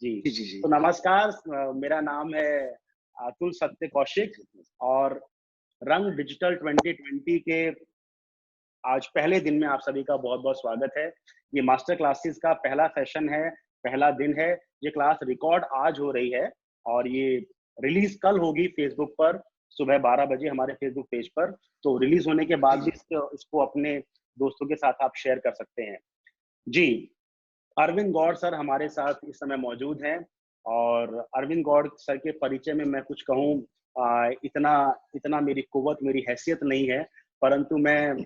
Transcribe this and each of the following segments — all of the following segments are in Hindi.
जी, जी, जी, जी। तो नमस्कार, मेरा नाम है अतुल सत्य कौशिक और रंग डिजिटल 2020 के आज पहले दिन में आप सभी का बहुत-बहुत स्वागत है। ये मास्टर क्लासेस का पहला सेशन है, पहला दिन है। ये क्लास रिकॉर्ड आज हो रही है और ये रिलीज़ कल होगी फ़ेसबुक पर, सुबह 12 बजे हमारे फ़ेसबुक पेज पर। तो रिलीज़ होने के जी, बाद भी जी। इसको अपने दोस्तों के साथ आप शेयर कर सकते हैं। जी, अरविंद गौड़ सर हमारे साथ इस समय मौजूद हैं और अरविंद गौड़ सर के परिचय में मैं कुछ कहूँ इतना इतना मेरी कुव्वत, मेरी हैसियत नहीं है, परंतु मैं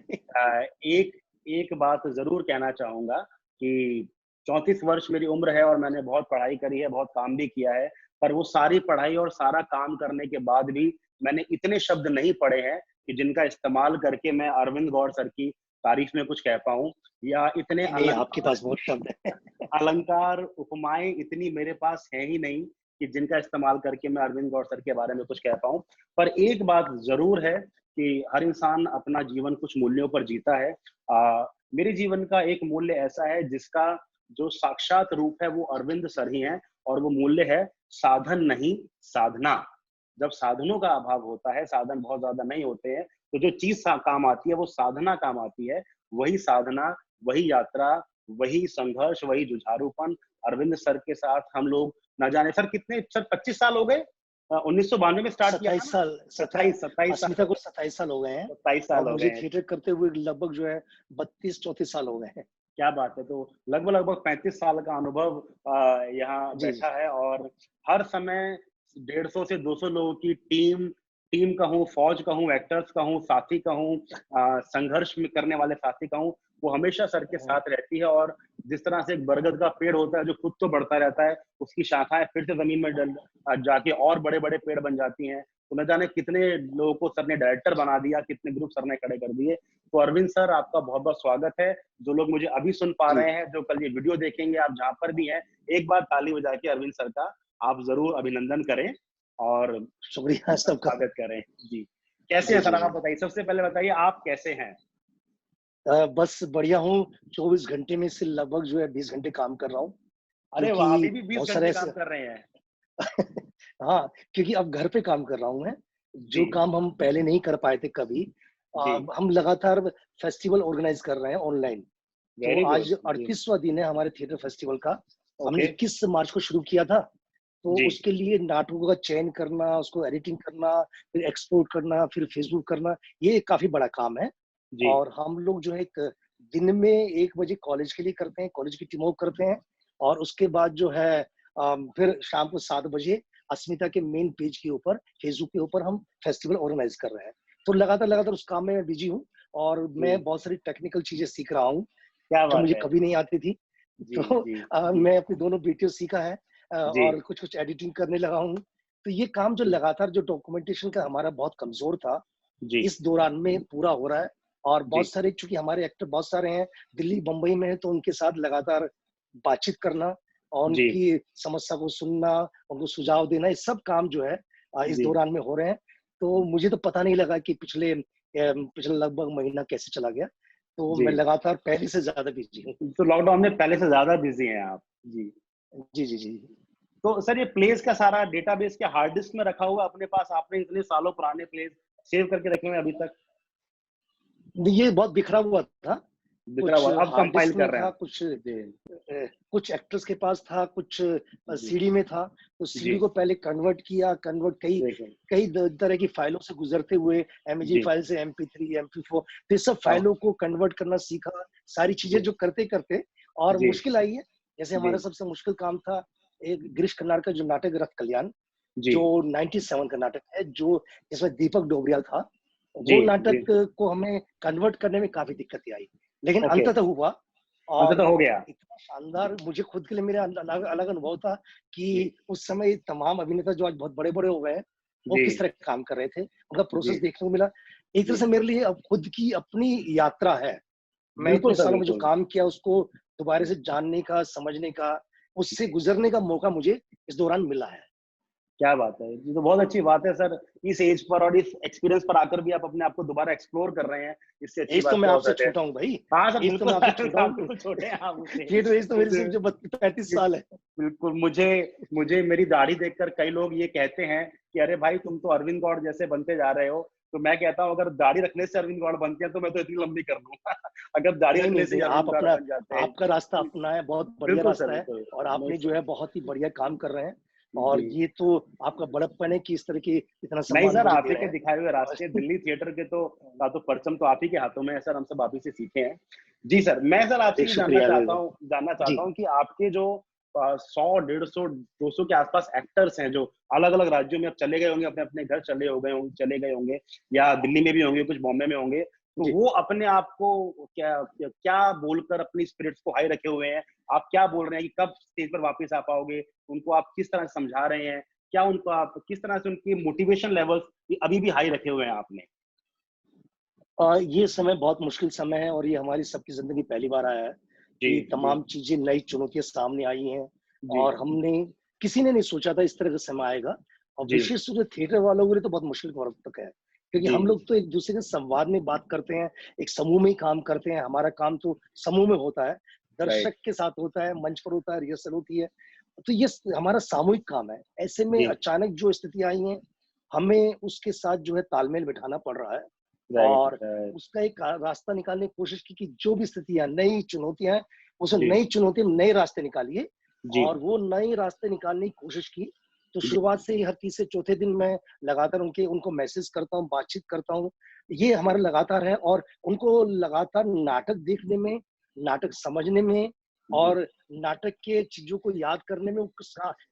एक एक बात ज़रूर कहना चाहूँगा कि 34 वर्ष मेरी उम्र है और मैंने बहुत पढ़ाई करी है, बहुत काम भी किया है, पर वो सारी पढ़ाई और सारा काम करने के बाद भी मैंने इतने शब्द नहीं पढ़े हैं कि जिनका इस्तेमाल करके मैं अरविंद गौड़ सर की तारीफ़ में कुछ कह पाऊँ या इतने नहीं, नहीं, आपके पास बहुत शब्द है। अलंकार, उपमाएँ इतनी मेरे पास है ही नहीं कि जिनका इस्तेमाल करके मैं अरविंद गौड़ सर के बारे में कुछ कह पाऊँ। पर एक बात ज़रूर है कि हर इंसान अपना जीवन कुछ मूल्यों पर जीता है। मेरे जीवन का एक मूल्य ऐसा है जिसका जो साक्षात रूप है वो अरविंद सर ही हैं और वो मूल्य है साधन नहीं, साधना। जब साधनों का अभाव होता है, साधन बहुत ज़्यादा नहीं होते हैं, तो जो चीज़ सा काम आती है वो साधना काम आती है। वही साधना, वही यात्रा, वही संघर्ष, वही जुझारूपन अरविंद सर के साथ हम लोग न जाने सर कितने सर 25 साल हो गए? 1992 में स्टार्ट किया था 27 ना? साल 27 साल अस्मिता को 27 साल हो गए हैं 27 और साल हो गए मुझे हैं। थिएटर करते हुए लगभग जो है 32-34 साल हो गए हैं। क्या बात है! तो लगभग-लगभग 35 साल का अनुभव यहाँ जी, जी। बैठा है और हर समय 150 से 200 लोगों की टीम टीम कहूँ, फ़ौज कहूँ, एक्टर्स कहूँ, साथी कहूँ संघर्ष में करने वाले साथी कहूँ, वो हमेशा सर के हुँ, साथ रहती है और जिस तरह से एक बरगद का पेड़ होता है जो खुद तो बढ़ता रहता है, उसकी शाखाएँ फिर से ज़मीन में जाके और बड़े-बड़े पेड़ बन जाती हैं। तो न जाने कितने लोगों को सर ने डायरेक्टर बना दिया, कितने ग्रुप सर ने खड़े कर दिए। तो अरविंद सर आपका बहुत-बहुत स्वागत है। जो लोग मुझे अभी सुन पा जी। रहे हैं, जो कल ये वीडियो देखेंगे, आप जहाँ पर भी हैं, एक बार ताली बजा के अरविंद सर का आप ज़रूर अभिनंदन करें और शुक्रिया उनका सबका। स्वागत करें। जी। कैसे जी, हैं सर जी, आप जी। बताइए? सबसे पहले बताइए आप कैसे हैं? बस बढ़िया हूँ, 24 घंटे में से लगभग जो है 20 घंटे काम कर रहा हूँ, अरे वाह! क्योंकि अभी भी 20 बहुत सारे घंटे ऐसे काम कर रहे हैं। हाँ, क्योंकि अब घर पे काम कर रहा हूँ मैं, जी, जो काम हम पहले नहीं कर पाए थे कभी। जी। हम लगातार फेस्टिवल ऑर्गेनाइज़ कर रहे हैं ऑनलाइन। तो वेरी आज गुड। जी। 38वाँ दिन है हमारे थिएटर फेस्टिवल का। हमने ओके। 21 मार्च को शुरू किया था, तो जी, उसके लिए नाटकों का चयन करना, उसको एडिटिंग करना, फिर एक्सपोर्ट करना, फिर फेसबुक करना, ये काफ़ी बड़ा काम है। जी, और हम लोग जो है एक दिन में 1 बजे कॉलेज के लिए करते हैं, कॉलेज की टीम वर्क करते हैं और उसके बाद जो है फिर शाम को 7 बजे अस्मिता के मेन पेज के ऊपर, फेसबुक के ऊपर हम फेस्टिवल ऑर्गेनाइज़ कर रहे हैं। तो लगातार-लगातार उस काम में मैं बिज़ी हूँ और मैं जी। बहुत सारी टेक्निकल चीज़ें सीख रहा हूँ, क्या जो बात मुझे है! कभी नहीं आती थी। जी, तो जी, जी, मैं अपनी दोनों बेटियों से सीखा है जी, और कुछ-कुछ एडिटिंग करने लगा हूँ। तो ये काम जो जी, लगातार जो डॉक्यूमेंटेशन का हमारा बहुत कमज़ोर था, जी, इस दौरान में पूरा हो रहा है और जी, बहुत सारे चूँकि हमारे एक्टर बहुत सारे हैं, दिल्ली, बम्बई में हैं, तो उनके साथ लगातार बातचीत करना और जी, उनकी समस्या को सुनना, उनको सुझाव देना, ये सब काम जो है इस जी। दौरान में हो रहे हैं। तो मुझे तो पता नहीं लगा कि पिछले लगभग महीना कैसे चला गया। तो जी। मैं लगातार पहले से ज़्यादा बिज़ी हूँ। तो लॉकडाउन में पहले से ज़्यादा बिज़ी हैं आप। जी। जी, जी, जी। तो सर ये प्लेस का सारा डेटाबेस क्या हार्ड डिस्क में रखा हुआ है अपने पास? आपने इतने सालों पुराने प्लेस सेव करके रखे हुए हैं अभी तक? ये बहुत बिखरा हुआ था। बिखरा कुछ हुआ अब हार्ड कंपाइल डिस्क कर में रहे हैं था, आप। कुछ जी, कुछ एक्टर्स के पास था, कुछ जी, सीडी में था। तो जी। सीडी को पहले कन्वर्ट किया, कन्वर्ट कई ठीक है। कई द तरह की फाइलों से गुज़रते हुए एमएजी जी। फाइल से एमपी3, एमपी4 तो ये सब हाँ। फाइलों को कन्वर्ट करना सीखा। सारी चीज़ें जी, जो करते-करते और जी, मुश्किल आई है, जैसे जी, हमारा सबसे मुश्किल काम था एक गिरीश कर्नाड का जो नाटक रथ कल्याण, जी, जो 97 का नाटक है, जो जिसमें दीपक डोबरियाल था। जी, वो जी। नाटक को हमें कन्वर्ट करने में काफ़ी दिक्कतें आई। लेकिन ओके, अंततः हुआ और अंततः हो गया। इतना शानदार मुझे खुद के लिए मेरा अलग अलग अनुभव था जी, कि उस समय तमाम अभिनेता जो आज बहुत बड़े-बड़े हो गए हैं, वो जी, किस तरह काम कर रहे थे। उनका जी, प्रोसेस देखने को मिला। एक तरह जी। से मेरे लिए अब खुद की अपनी यात्रा है। मैं बिल्कुल इतने सर, सालों में जो बिल्कुल। काम किया उसको दोबारा से जानने का, समझने का, उससे गुज़रने का मौका मुझे इस दौरान मिला है। क्या बात है, ये तो बहुत अच्छी बात है सर। इस एज पर और इस एक्सपीरियंस पर आकर भी आप अपने आप को दोबारा एक्सप्लोर कर रहे हैं, इससे अच्छी एज बात तो मैं क्या हो आपसे सकती है। छोटा हूँ भाई, हाँ सर, एज तो बिल्कुल। मैं आपसे छोटा आप हूँ। बिल्कुल छोटे हैं आप मुझसे। ये तो एज तो मेरी सिर्फ मुझे जो 35 साल है। बिल्कुल, मुझे मुझे मेरी दाढ़ी देखकर कई लोग ये कहते हैं कि अरे भाई तुम तो अरविंद गौड़ जैसे बनते जा रहे हो। तो मैं कहता हूँ अगर दाढ़ी रखने से अरविंद गौड़ बनते हैं तो मैं तो इतनी लंबी कर लूंगा। अगर दाढ़ी नहीं रखने नहीं से नहीं, ही आप अरविंद गौड़ अपना, बन जाते हैं। आपका रास्ता अपना है, बहुत बढ़िया बिल्कुल सर, रास्ता है, बिल्कुल। और नहीं आपने जो सर। है बहुत ही बढ़िया काम कर रहे हैं। और जी। ये तो आपका बड़प्पन है कि इस तरह की इतना नहीं सम्मान सर, मुझे आप दे ही रहे के हैं। दिखाए हुए और रास्ते, दिल्ली थिएटर के तो का तो परचम तो आप ही के हाथों में है सर, हम सब आप ही से सीखे हैं। जी सर, मैं सर आपसे ये शुक्रिया जानना जी। चाहता हूँ कि आपके जो 100, 150, 200 के आसपास एक्टर्स हैं जो अलग अलग राज्यों में अब चले गए होंगे, अपने अपने घर चले गए होंगे, या दिल्ली में भी होंगे, कुछ बॉम्बे में होंगे, तो जी वो अपने आप को क्या क्या बोलकर अपनी स्पिरिट्स को हाई रखे हुए हैं? आप क्या बोल रहे हैं कि कब स्टेज पर वापस आ पाओगे? उनको आप किस तरह से समझा रहे हैं? क्या उनको आप किस तरह से उनकी मोटिवेशन लेवल्स अभी भी हाई रखे हुए हैं आपने? ये समय बहुत मुश्किल समय है, और ये हमारी सबकी जिंदगी पहली बार आया है जी, कि जी, तमाम चीजें, नई चुनौतियां सामने आई हैं। जी, और हमने, किसी ने नहीं सोचा था इस तरह का समय आएगा। और जी, विशेष रूप से थिएटर वालों के लिए तो बहुत मुश्किल वक्त तक है, क्योंकि जी, हम लोग तो एक दूसरे के संवाद में बात करते हैं, एक समूह में ही काम करते हैं। हमारा काम तो समूह में होता है, राइट, दर्शक के साथ होता है, मंच पर होता है, रिहर्सल होती है। तो ये हमारा सामूहिक काम है। ऐसे में जी, अचानक जो स्थिति आई है, हमें उसके साथ जो है तालमेल बिठाना पड़ रहा है। राइट, और राइट, उसका एक रास्ता निकालने की कोशिश की कि जो भी स्थितियां, नई चुनौतियां हैं, उसे जी, नई चुनौती में नए रास्ते निकालिए। जी, और वो नए रास्ते निकालने की कोशिश की। तो जी, शुरुआत से ही हर तीसरे चौथे दिन मैं लगातार उनको मैसेज करता हूँ, बातचीत करता हूँ। ये हमारा लगातार है, और उनको लगातार नाटक देखने में, नाटक समझने में, जी, और नाटक के चीजों को याद करने में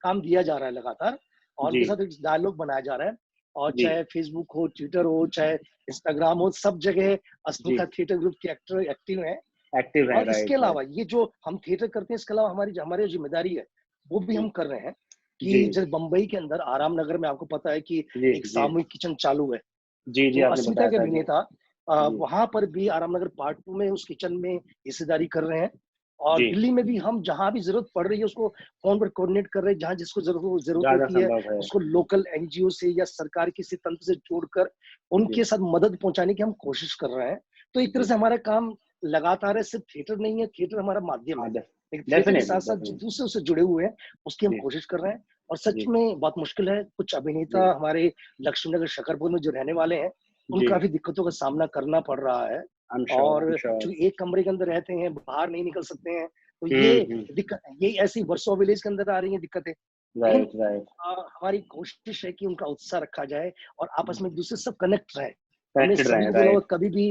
काम दिया जा रहा है लगातार। और जी, उनके साथ एक डायलॉग बनाया जा रहा है। और जी, चाहे फेसबुक हो, ट्विटर हो, चाहे इंस्टाग्राम हो, सब जगह जी, अस्मिता थिएटर ग्रुप के एक्टर एक्टिव हैं। एक्टिव है, और इसके राइट, राइट, अलावा ये जो हम थिएटर करते हैं, इसके अलावा हमारी जिम्मेदारी है, वो भी जी, हम कर रहे हैं। जी, कि जैसे बम्बई के अंदर आराम नगर में आपको पता है कि जी, एक जी, सामूहिक किचन चालू है। जी, जी, तो आपने अस्मिता बताया के था, जी, अभिनेता जी, वहां पर भी आराम नगर पार्ट 2 में उस किचन में हिस्सेदारी कर रहे हैं। और जी, दिल्ली में भी हम जहां भी जरूरत पड़ रही है, उसको फोन पर कोऑर्डिनेट कर रहे हैं। जहां जिसको जरूरत जहाँ-जहाँ होती है, संभव है, उसको लोकल एनजीओ से या सरकार किसी तंत्र से जोड़कर जी, उनके साथ मदद पहुंचाने की हम कोशिश कर रहे हैं। तो एक तरह जी, से हमारा काम लगातार है। सिर्फ थिएटर नहीं है, थिएटर हमारा माध्यम है, हाँ, लेकिन थिएटर के डेफिनिटली, साथ साथ जो डेफिनिटली, दूसरे उससे जुड़े हुए हैं, उसकी हम जी, कोशिश कर रहे हैं। और सच जी, में बहुत मुश्किल है। कुछ जी, अभिनेता हमारे लक्ष्मीनगर शकरपुर में जो रहने वाले हैं, जी, उनको काफी दिक्कतों का सामना करना पड़ रहा है। आई एम और श्योर, जो एक कमरे के अंदर रहते हैं, बाहर नहीं निकल सकते हैं, तो हुँ, ये हुँ, दिक्कत, ये ऐसी वर्सोवा विलेज के अंदर आ रही है दिक्कतें। लेकिन राइट, राइट, हमारी कोशिश है कि उनका उत्साह रखा जाए, और आपस में एक दूसरे से सब कनेक्ट रहे। हमने कनेक्टेड सभी रहें, को बोला हुआ, राइट, कभी भी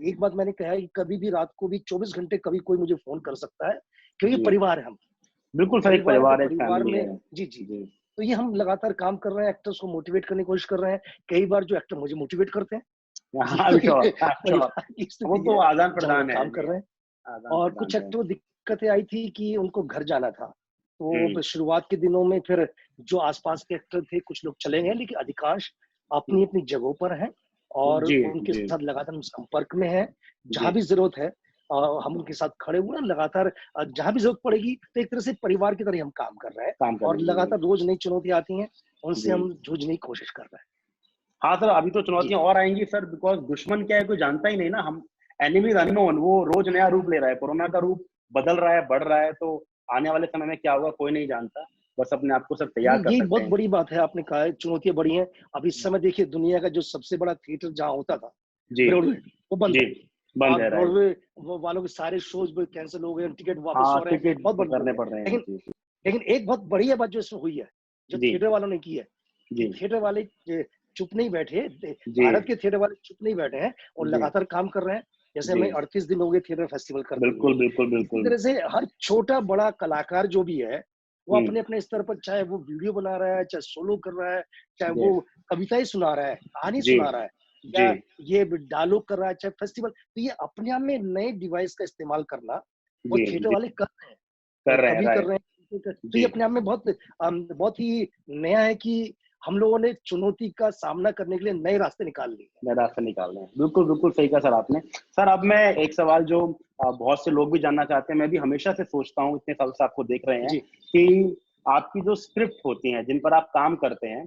एक बात मैंने कहा है कि कभी भी रात को भी 24 घंटे कभी कोई मुझे फोन कर सकता है, क्योंकि जी, परिवार है हम। बिल्कुल सर, एक परिवार है, तो परिवार, एक परिवार फैमिली में, है, जी, जी। जी, तो ये हम लगातार काम कर रहे हैं, एक्टर्स को मोटिवेट करने की कोशिश कर रहे हैं। कई बार जो एक्टर मुझे मोटिवेट करते हैं। हाँ, तो आई एम श्योर, ये आई एम श्योर, परिवार की वो स्थिति तो है, जहाँ हम लोग आदान-प्रदान है, काम कर जी, रहे हैं। और आदान-प्रदान कुछ है, एक्टर को दिक्कतें आई थी कि उनको घर जाना था। हुँ, तो शुरुआत के दिनों में फिर जो आसपास के एक्टर थे, कुछ लोग चले गए, लेकिन अधिकांश हुँ, अपनी-अपनी जगहों पर हैं, और जी, उनके जी, साथ लगातार हम संपर्क में हैं। जी, जहाँ भी ज़रूरत है हम उनके साथ खड़े हुए हैं लगातार। जहाँ भी ज़रूरत पड़ेगी, तो एक तरह से परिवार की तरह हम काम कर रहे हैं। काम और करेंगे, जी, लगातार रोज़ नई चुनौतियाँ आती हैं, उनसे जी। हम जूझने की कोशिश कर रहे हैं। हाँ सर, अभी तो जी। चुनौतियाँ और आएँगी सर, बिकॉज़ दुश्मन क्या है कोई जानता ही नहीं ना, हम एनिमी इज़ अननोन, वो रोज़ नया रूप ले रहा है, कोरोना का रूप बदल रहा है, बढ़ रहा है, तो आने वाले समय में क्या होगा कोई नहीं जानता। बस अपने आप को सब तैयार नहीं, कर यही सकते बहुत हैं। बड़ी बात है, आपने कहा है चुनौतियाँ बड़ी हैं। अब इस समय देखिए, दुनिया का जो सबसे बड़ा थिएटर जहाँ होता था, जी, ब्रॉडवे, वो बंद जी, है। बंद आप है, राइट। ब्रॉडवे वालों के सारे शोज़ भी कैंसल हो गए, टिकट वापस हाँ, हो रहे हैं, टिकट बहुत तो बड़ी हो करने गई पड़ रहे है। हैं, लेकिन जी, लेकिन एक बहुत बढ़िया बात जो इसमें हुई है, जो जी, थिएटर वालों ने की है, कि जी, थिएटर वाले चुप नहीं बैठे। जी, भारत के थिएटर वाले चुप नहीं बैठे हैं, और जी, लगातार काम कर रहे हैं। जैसे जी, हमें 38 दिन हो गए थिएटर फेस्टिवल करते हुए। बिल्कुल, बिल्कुल, इसी बिल्कुल। तरह से हर छोटा-बड़ा कलाकार जो भी है, वो हुँ, अपने-अपने स्तर पर, चाहे वो वीडियो बना रहा है, चाहे सोलो कर रहा है, चाहे जी, वो कविताएँ सुना रहा है, कहानी जी, सुना रहा है, जी, या ये डायलॉग कर रहा है, चाहे फेस्टिवल। तो ये अपने आप में नए डिवाइस का इस्तेमाल करना, वो जी, थिएटर जी, वाले कर रहे हैं। कर रहे हैं, कभी कर राइट। रहे हैं, तो ये जी। अपने आप में बहुत ही नया है कि हम लोगों ने चुनौती का सामना करने के लिए नए रास्ते निकाल लिए हैं। नए रास्ते निकाल रहे हैं। बिल्कुल, बिल्कुल सही कहा सर आपने। सर अब मैं एक सवाल जो बहुत से लोग भी जानना चाहते हैं, मैं भी हमेशा से सोचता हूँ इतने सालों से आपको देख रहे हैं जी, कि आपकी जो स्क्रिप्ट होती हैं, जिन पर आप काम करते हैं,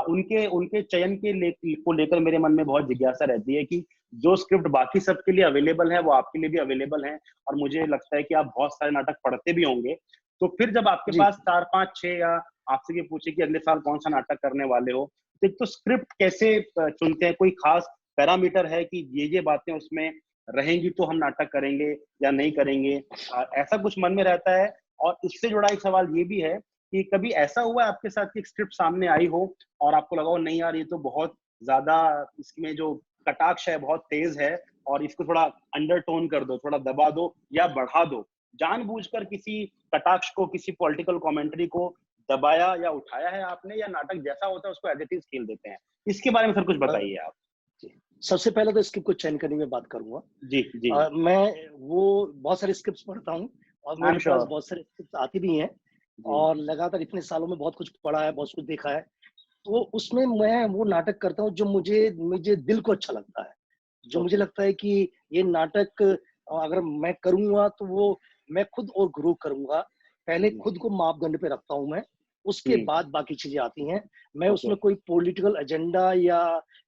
उनके उनके चयन को लेकर मेरे मन में बहुत जिज्ञासा रहती है कि जो स्क्रिप्ट बाकी सबके लिए अवेलेबल है वो आपके लिए भी अवेलेबल है, और मुझे लगता है कि आप बहुत सारे नाटक पढ़ते भी होंगे। तो फिर जब आपके जी पास 4 5 6, या आपसे ये पूछे कि अगले साल कौन सा नाटक करने वाले हो, तो एक तो स्क्रिप्ट कैसे चुनते हैं? कोई खास पैरामीटर है कि ये बातें उसमें रहेंगी तो हम नाटक करेंगे या नहीं करेंगे? ऐसा कुछ मन में रहता है? और इससे जुड़ा एक सवाल ये भी है कि कभी ऐसा हुआ है आपके साथ कि स्क्रिप्ट सामने आई हो और आपको लगा हो नहीं यार ये तो बहुत ज्यादा, इसमें जो कटाक्ष है बहुत तेज है, और इसको थोड़ा अंडरटोन कर दो, थोड़ा दबा दो या बढ़ा दो, जानबूझकर किसी कटाक्ष को, किसी पॉलिटिकल कमेंट्री को दबाया या उठाया है आपने, या नाटक जैसा होता है उसको एज इट इज खेल देते हैं? इसके बारे में सर कुछ अ, बताइए आप। जी। सबसे पहले तो स्क्रिप्ट को चयन करने में बात करूंगा। जी जी। मैं वो बहुत सारे स्क्रिप्ट्स पढ़ता हूँ और आई एम मेरे पास श्योर। बहुत सारे स्क्रिप्ट आती भी हैं, जी। और लगातार इतने सालों में बहुत कुछ पढ़ा है, बहुत कुछ देखा है। तो उसमें मैं वो नाटक करता हूँ जो मुझे मुझे दिल को अच्छा लगता है, जो मुझे ओके। लगता है कि ये नाटक अगर मैं करूंगा तो वो मैं खुद और ग्रो करूंगा। पहले जी। खुद को मापदंड पे रखता हूँ मैं, उसके हम्म। बाद बाकी चीजें आती हैं। मैं ओके। उसमें कोई पॉलिटिकल एजेंडा या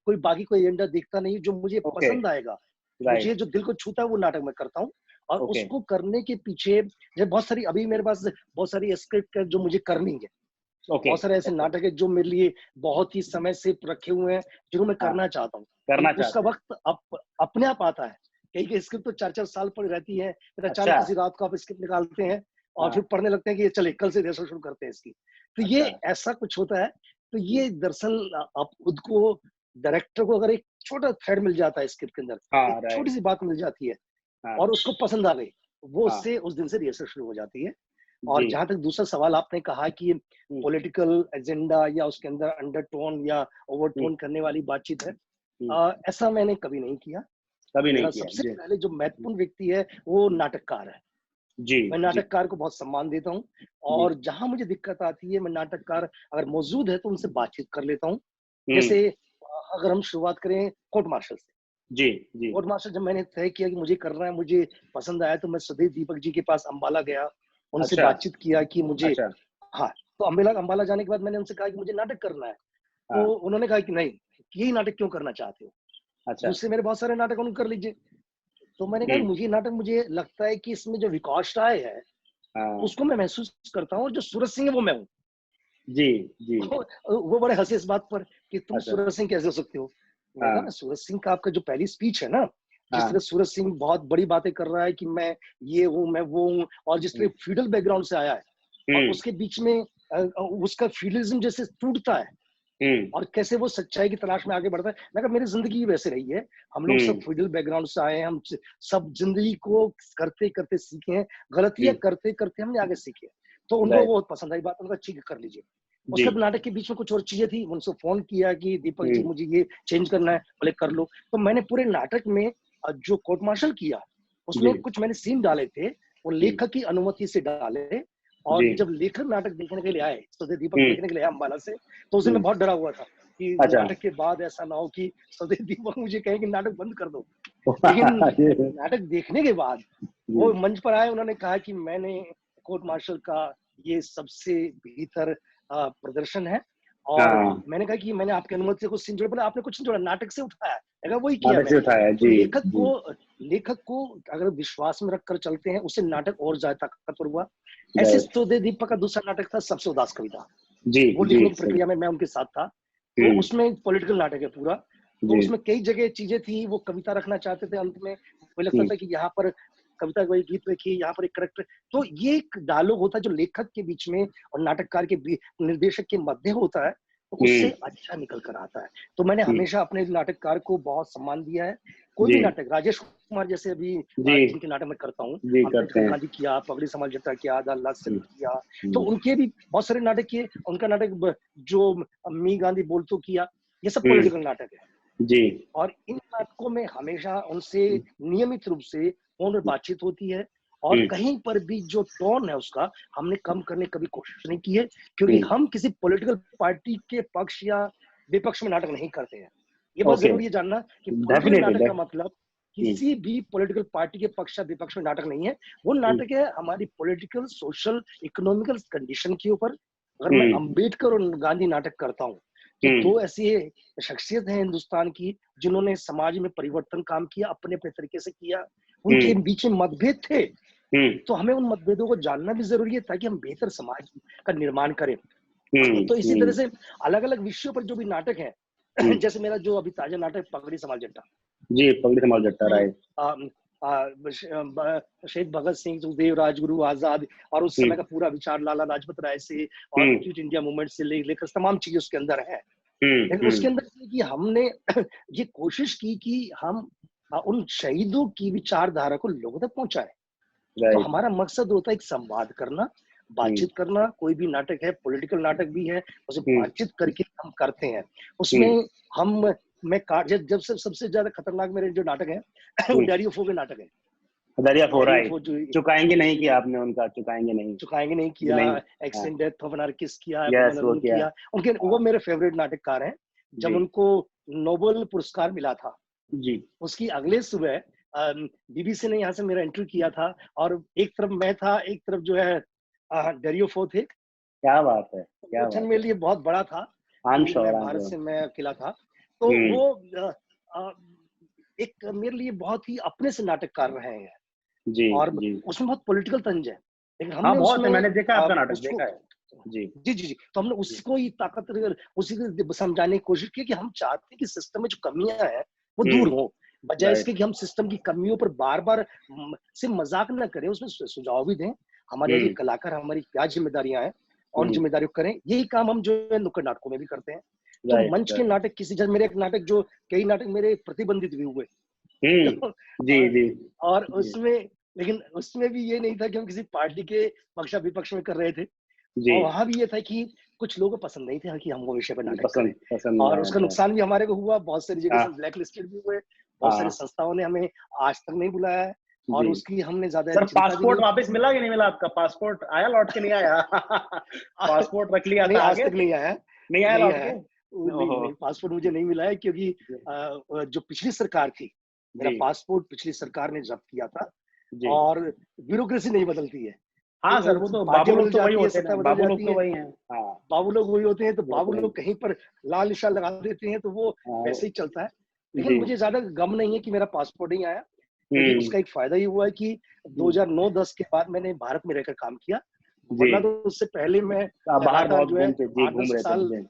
कोई एजेंडा देखता नहीं। जो मुझे ओके। पसंद आएगा, मुझे राइट। जो दिल को छूता है वो नाटक मैं करता हूँ। और ओके। उसको करने के पीछे जब बहुत सारी, अभी मेरे पास बहुत सारी स्क्रिप्ट है जो मुझे करनी है। ओके। बहुत सारे ऐसे ओके। नाटक है जो मेरे लिए बहुत ही समय से रखे हुए हैं, जिनको मैं हाँ, करना चाहता हूँ। करना उसका चाहते हैं। वक्त अपने आप आता है। कई स्क्रिप्ट तो 4-4 साल पड़ी रहती है, फिर अचानक अच्छा। किसी रात को आप स्क्रिप्ट निकालते हैं और फिर हाँ। पढ़ने लगते हैं कि ये चले कल से रिहर्सल शुरू करते हैं इसकी। तो ये अच्छा। ऐसा कुछ होता है। तो ये दरअसल आप खुद को, डायरेक्टर को अगर एक छोटा थ्रेड मिल जाता है स्क्रिप्ट के अंदर, एक हाँ। राइट। छोटी सी बात मिल जाती है हाँ। और उसको पसंद आ गई, वो हाँ। उससे उस दिन से रिहर्सल शुरू हो जाती है। जी। और जहां तक दूसरा सवाल आपने कहा कि हम्म। पॉलिटिकल एजेंडा या उसके अंदर अंडरटोन या हम्म। ओवरटोन करने वाली बातचीत है, हम्म। ऐसा मैंने कभी नहीं किया। कभी नहीं मेरा किया सबसे जी। पहले जो महत्वपूर्ण व्यक्ति है वो नाटककार है। जी। मैं जी। नाटककार को बहुत सम्मान देता हूँ, जी। और जहां मुझे दिक्कत आती है, मैं नाटककार अगर मौजूद है तो उनसे बातचीत कर लेता हूँ। हम्म। जैसे अगर हम शुरुआत करें कोर्ट मार्शल से। जी। जी। कोर्ट मार्शल जब मैंने तय किया कि मुझे करना है, मुझे पसंद आया, तो मैं सदैव दीपक जी के पास अंबाला गया, उनसे अच्छा। बातचीत किया कि मुझे, अच्छा। हाँ, तो अंबाला अंबाला जाने के बाद मैंने उनसे कहा कि मुझे नाटक करना है। तो हाँ। उन्होंने कहा कि नहीं, यही नाटक क्यों करना चाहते हो? अच्छा। मुझसे मेरे बहुत सारे नाटक उन्होंने कर लीजिए। तो मैंने कहा हम्म। मुझे नाटक, मुझे लगता है कि इसमें जो विकास राय है, हाँ। उसको मैं महसूस करता हूँ, और जो सूरज सिंह है वो मैं हूँ। जी। जी। वो बड़े हंसे इस बात पर कि तुम अच्छा। सूरज सिंह कैसे हो सकते हो? मैंने कहा हाँ। ना, सूरज सिंह का आपका जो पहली स्पीच है ना, जिस तरह हाँ। सूरज सिंह बहुत बड़ी बातें कर रहा है कि मैं ये हूँ, मैं वो हूँ, और जिस तरह हम्म। फ्यूडल बैकग्राउंड से आया है, और हम्म। उसके बीच में उसका फ्यूडलिज्म जैसे टूटता है, हम्म। और कैसे वो सच्चाई की तलाश में आगे बढ़ता है। मैं कहा मेरी जिंदगी वैसे रही है। हम लोग सब हम्म। फ्यूडल बैकग्राउंड से आए हैं, हम सब जिंदगी को करते करते सीखे हैं, गलतियां हम्म। करते करते हमने आगे सीखे हैं। तो उनको वो राइट। बहुत पसंद आई बात, उनका ठीक है, कर लीजिए। जी। उसके बाद नाटक के बीच में कुछ और चीजें थी, उनसे फोन किया कि दीपक जी हम्म। मुझे ये चेंज करना है, बोले कर लो। तो मैंने पूरे नाटक में जो कोर्ट मार्शल किया, जी। उसमें कुछ मैंने सीन डाले थे, वो हम्म। लेखक की अनुमति से डाले। और जी। जब लेखक नाटक देखने के लिए आए, तो दीपक हम्म। देखने के लिए आए अम्बाला से, तो उस दिन मैं हम्म। बहुत डरा हुआ था कि अच्छा। नाटक के बाद ऐसा ना हो कि सदैव दीपक मुझे कहे कि नाटक बंद कर दो। लेकिन नाटक देखने के बाद जी। वो मंच पर आए, उन्होंने कहा कि मैंने कोर्ट मार्शल का ये सबसे बेहतर प्रदर्शन है। और हाँ। मैंने कहा कि मैंने आपकी अनुमति से कुछ सीन जोड़ा, बोले आपने कुछ नहीं जोड़ा, नाटक से उठाया है। मैंने कहा वही किया नाटक से मैंने। उठाया तो जी। जी। लेखक को अगर विश्वास में रखकर चलते हैं, उससे नाटक और ज्यादा ताकतवर हुआ। ऐसे राइट। सौदे दीपक का दूसरा नाटक था सबसे उदास कविता। जी। वो जी। लिखने की सही। प्रक्रिया में मैं उनके साथ था। तो हम्म। उसमें पॉलिटिकल नाटक है पूरा। तो जी। उसमें कई जगह चीजें थी, वो कविता रखना चाहते थे अंत में। मुझे लगता हम्म। था कि यहाँ पर कविता कोई गीत लिखी, यहाँ पर एक करेक्टर। तो ये एक डायलॉग होता है जो लेखक के बीच में और नाटककार के निर्देशक के मध्य होता है, तो उससे हम्म। अच्छा निकल कर आता है। तो मैंने हम्म। हमेशा अपने नाटककार को बहुत सम्मान दिया है। कोई जी। भी नाटक, राजेश कुमार जैसे अभी जी। जिनके नाटक मैं करता हूँ, जी करते अम्बेडकर हैं। गांधी किया, पगड़ी समाज जट्टा किया, द हम्म। सैल्यूट किया। तो हम्म। उनके भी बहुत सारे नाटक किए। उनका नाटक जो मी गांधी बोलतो किया, ये सब हम्म। पॉलिटिकल नाटक है। जी। और इन नाटकों में हमेशा उनसे नियमित रूप से फोन पर बातचीत होती है। और हम्म। कहीं पर भी जो टोन है उसका, हमने कम करने की कभी कोशिश नहीं की है, क्योंकि हम्म। हम किसी पॉलिटिकल पार्टी के पक्ष या विपक्ष में नाटक नहीं करते हैं। ये बहुत ओके। जरूरी है जानना कि पॉलिटिकल डेफिनेटली। नाटक का मतलब किसी भी पॉलिटिकल पार्टी के पक्ष विपक्ष में नाटक नहीं है। वो नाटक है हमारी पॉलिटिकल, सोशल, इकोनॉमिकल कंडीशन के ऊपर। अगर मैं अंबेडकर और गांधी नाटक करता हूँ तो दो ऐसी शख्सियत है हिंदुस्तान की जिन्होंने समाज में परिवर्तन काम किया, अपने अपने तरीके से किया। उनके बीच में मतभेद थे, तो हमें उन मतभेदों को जानना भी जरूरी है ताकि हम बेहतर समाज का निर्माण करें। तो इसी तरह से अलग अलग विषयों पर जो भी नाटक है, जैसे मेरा जो अभी ताजा नाटक पगड़ी संभाल जट्टा। जी, पगड़ी संभाल जट्टा, राइट। शहीद भगत सिंह, सुखदेव, राजगुरु, आजाद और उस समय का पूरा विचार लाला लाजपत राय से और क्विट इंडिया मूवमेंट से लेकर तमाम चीजें उसके अंदर है। लेकिन उसके अंदर कि हमने ये कोशिश की कि हम उन शहीदों की विचारधारा को लोगों तक पहुंचाए। तो हमारा मकसद होता है एक संवाद करना, बातचीत करना। कोई भी नाटक है, पॉलिटिकल नाटक भी है, उसे बातचीत करके हम करते हैं। उसमें जब से सबसे ज्यादा खतरनाक मेरे जो नाटक है वो डैरियो फो के नाटक है। दरिया फो, राइट। चुकाएंगे नहीं किया आपने उनका, चुकाएंगे नहीं किया, एक्सीडेंट डेथ ऑफ एनार्किस्ट किया, किया। उनके वो मेरे फेवरेट नाटककार हैं। जब उनको नोबेल पुरस्कार मिला था जी, उसकी अगले सुबह बीबीसी ने यहाँ से मेरा इंटरव्यू किया था और एक तरफ मैं था, एक तरफ जो है डैरियो फो थे। क्या बात है, क्या बात है। मेरे लिए बहुत बड़ा था, भारत से मैं अकेला था, तो वो एक मेरे लिए बहुत ही अपने से नाटक कर रहे हैं जी, और जी। उसमें बहुत पॉलिटिकल तंज है, लेकिन हमने बहुत मैंने देखा आपका नाटक देखा है। जी जी जी जी। तो हमने उसको ही ताकत उसी को समझाने की कोशिश की कि हम चाहते हैं कि सिस्टम में जो कमियां हैं वो दूर हो, बजाय इसके कि हम सिस्टम की कमियों पर बार बार से मजाक न करें, उसमें सुझाव भी दें। हमारे ये कलाकार, हमारी क्या जिम्मेदारियां हैं और जिम्मेदारियों करें। यही काम हम जो है नुक्कड़ नाटकों में भी करते हैं। तो मंच के नाटक जैसे मेरे एक नाटक जो कई नाटक मेरे प्रतिबंधित भी हुए जी जी। और उसमें, लेकिन उसमें भी ये नहीं था कि हम किसी पार्टी के पक्ष विपक्ष में कर रहे थे। और वहां भी ये था कि कुछ लोगों को पसंद नहीं थे कि हम वो विषय पर नाटक करें, और उसका नुकसान भी हमारे को हुआ। बहुत सारी जगह से ब्लैक लिस्टेड भी हुए, बहुत सारी संस्थाओं ने हमें आज तक नहीं बुलाया है और उसकी हमने ज्यादा। सर, पासपोर्ट वापस मिला कि नहीं मिला? आपका पासपोर्ट आया, लौट के नहीं आया? पासपोर्ट रख लिया था, आज तक नहीं आया। लौट के? नहीं, पासपोर्ट मुझे नहीं मिला है क्योंकि जो पिछली सरकार थी, मेरा पासपोर्ट पिछली सरकार ने जब्त किया था और ब्यूरोक्रेसी नहीं बदलती है। हाँ सर, वो तो बाबू लोग तो वही होते हैं, बाबू लोग तो वही हैं। बाबू लोग वही होते हैं, तो बाबू लोग कहीं पर लाल निशान लगा देते हैं तो वो वैसे ही चलता है। लेकिन मुझे ज्यादा गम नहीं है कि मेरा पासपोर्ट नहीं आया, क्योंकि उसका एक फायदा ये हुआ है कि 2009-10 के बाद मैंने भारत में रहकर काम किया, वरना तो उससे पहले मैं बाहर जो है 8-10 साल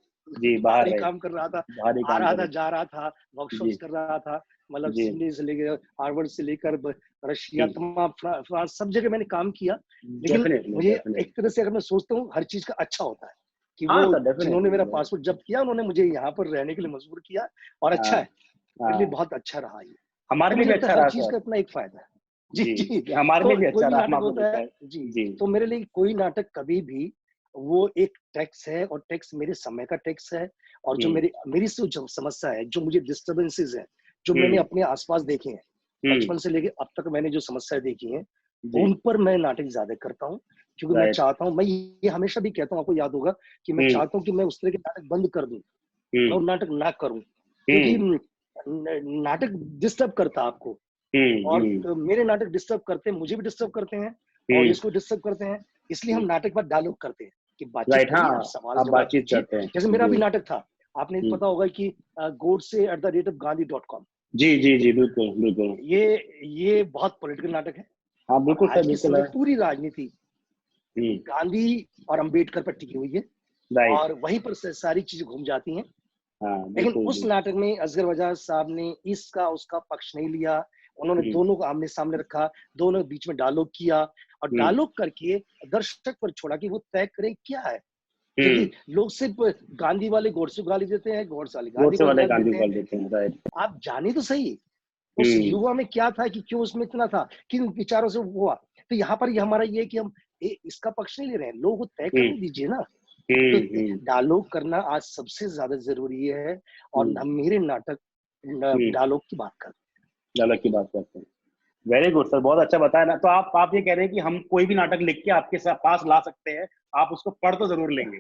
बाहर ही काम कर रहा था, आ रहा था, जा रहा था, वर्कशॉप्स कर रहा था, मतलब सिडनी से लेकर हार्वर्ड से लेकर रशिया, तमाम फ्रांस, सब जगह मैंने काम किया। लेकिन मुझे एक तरह से अगर मैं सोचता हूँ हर चीज का अच्छा होता है कि वो जिन्होंने मेरा पासपोर्ट जब्त किया उन्होंने मुझे यहाँ पर रहने के लिए मजबूर किया और अच्छा है, मेरे लिए बहुत अच्छा रहा ये। हमारे लिए भी अच्छा रहा। हर चीज का अपना एक फायदा है। जी जी, हमारे लिए भी अच्छा रहा। नाटक होता है जी, तो मेरे लिए कोई नाटक कभी भी वो एक टैक्स है, और टैक्स मेरे समय का टैक्स है, और जो मेरी जो समस्या है, जो मुझे डिस्टर्बेंसेस है, जो मैंने अपने आसपास देखे हैं बचपन से लेके अब तक, मैंने जो समस्याएं देखी हैं उन पर मैं नाटक ज्यादा करता हूँ। क्योंकि मैं चाहता हूँ, मैं ये हमेशा भी कहता हूँ, आपको याद होगा कि मैं चाहता हूँ कि मैं उस तरह के नाटक बंद कर दूं, मैं नाटक ना करूं, क्योंकि नाटक डिस्टर्ब करता है आपको, और तो मेरे नाटक डिस्टर्ब करते हैं, मुझे भी डिस्टर्ब करते हैं और इसको डिस्टर्ब करते हैं। इसलिए हम नाटक पर डायलॉग करते हैं कि बातचीत करिए, सवाल जवाब करते हैं। जैसे मेरा भी नाटक था, आपने पता होगा कि godse@gaandhi.com। जी जी जी, बिल्कुल बिल्कुल। ये बहुत पॉलिटिकल नाटक है। हाँ बिल्कुल आज की समय पूरी राजनीति गांधी और अंबेडकर पर टिकी हुई है और वहीं पर सारी चीजें घूम जाती हैं। लेकिन उस नाटक में असगर वजाहत साहब ने इसका उसका पक्ष नहीं लिया, उन्होंने दोनों को आमने सामने रखा, दोनों के बीच में डायलॉग किया और डायलॉग करके दर्शक पर छोड़ा कि वो तय करें क्या है। क्योंकि लोग सिर्फ गांधी वाले गोडसे को गाली देते हैं, गोडसे वाले गांधी को गाली देते हैं। आप जाने तो सही उस युवा में क्या था, कि क्यों उसमें इतना था, किन विचारों से हुआ। तो यहाँ पर हमारा ये कि हम इसका पक्ष नहीं ले रहे हैं, लोगों को तय करने दीजिए ना। तो डायलॉग करना आज सबसे ज्यादा जरूरी है, और मेरे नाटक डायलॉग की बात करते हैं। वेरी गुड सर, बहुत अच्छा बताया ना। तो आप ये कह रहे हैं कि हम कोई भी नाटक लिख के आपके पास ला सकते हैं, आप उसको पढ़ तो जरूर लेंगे?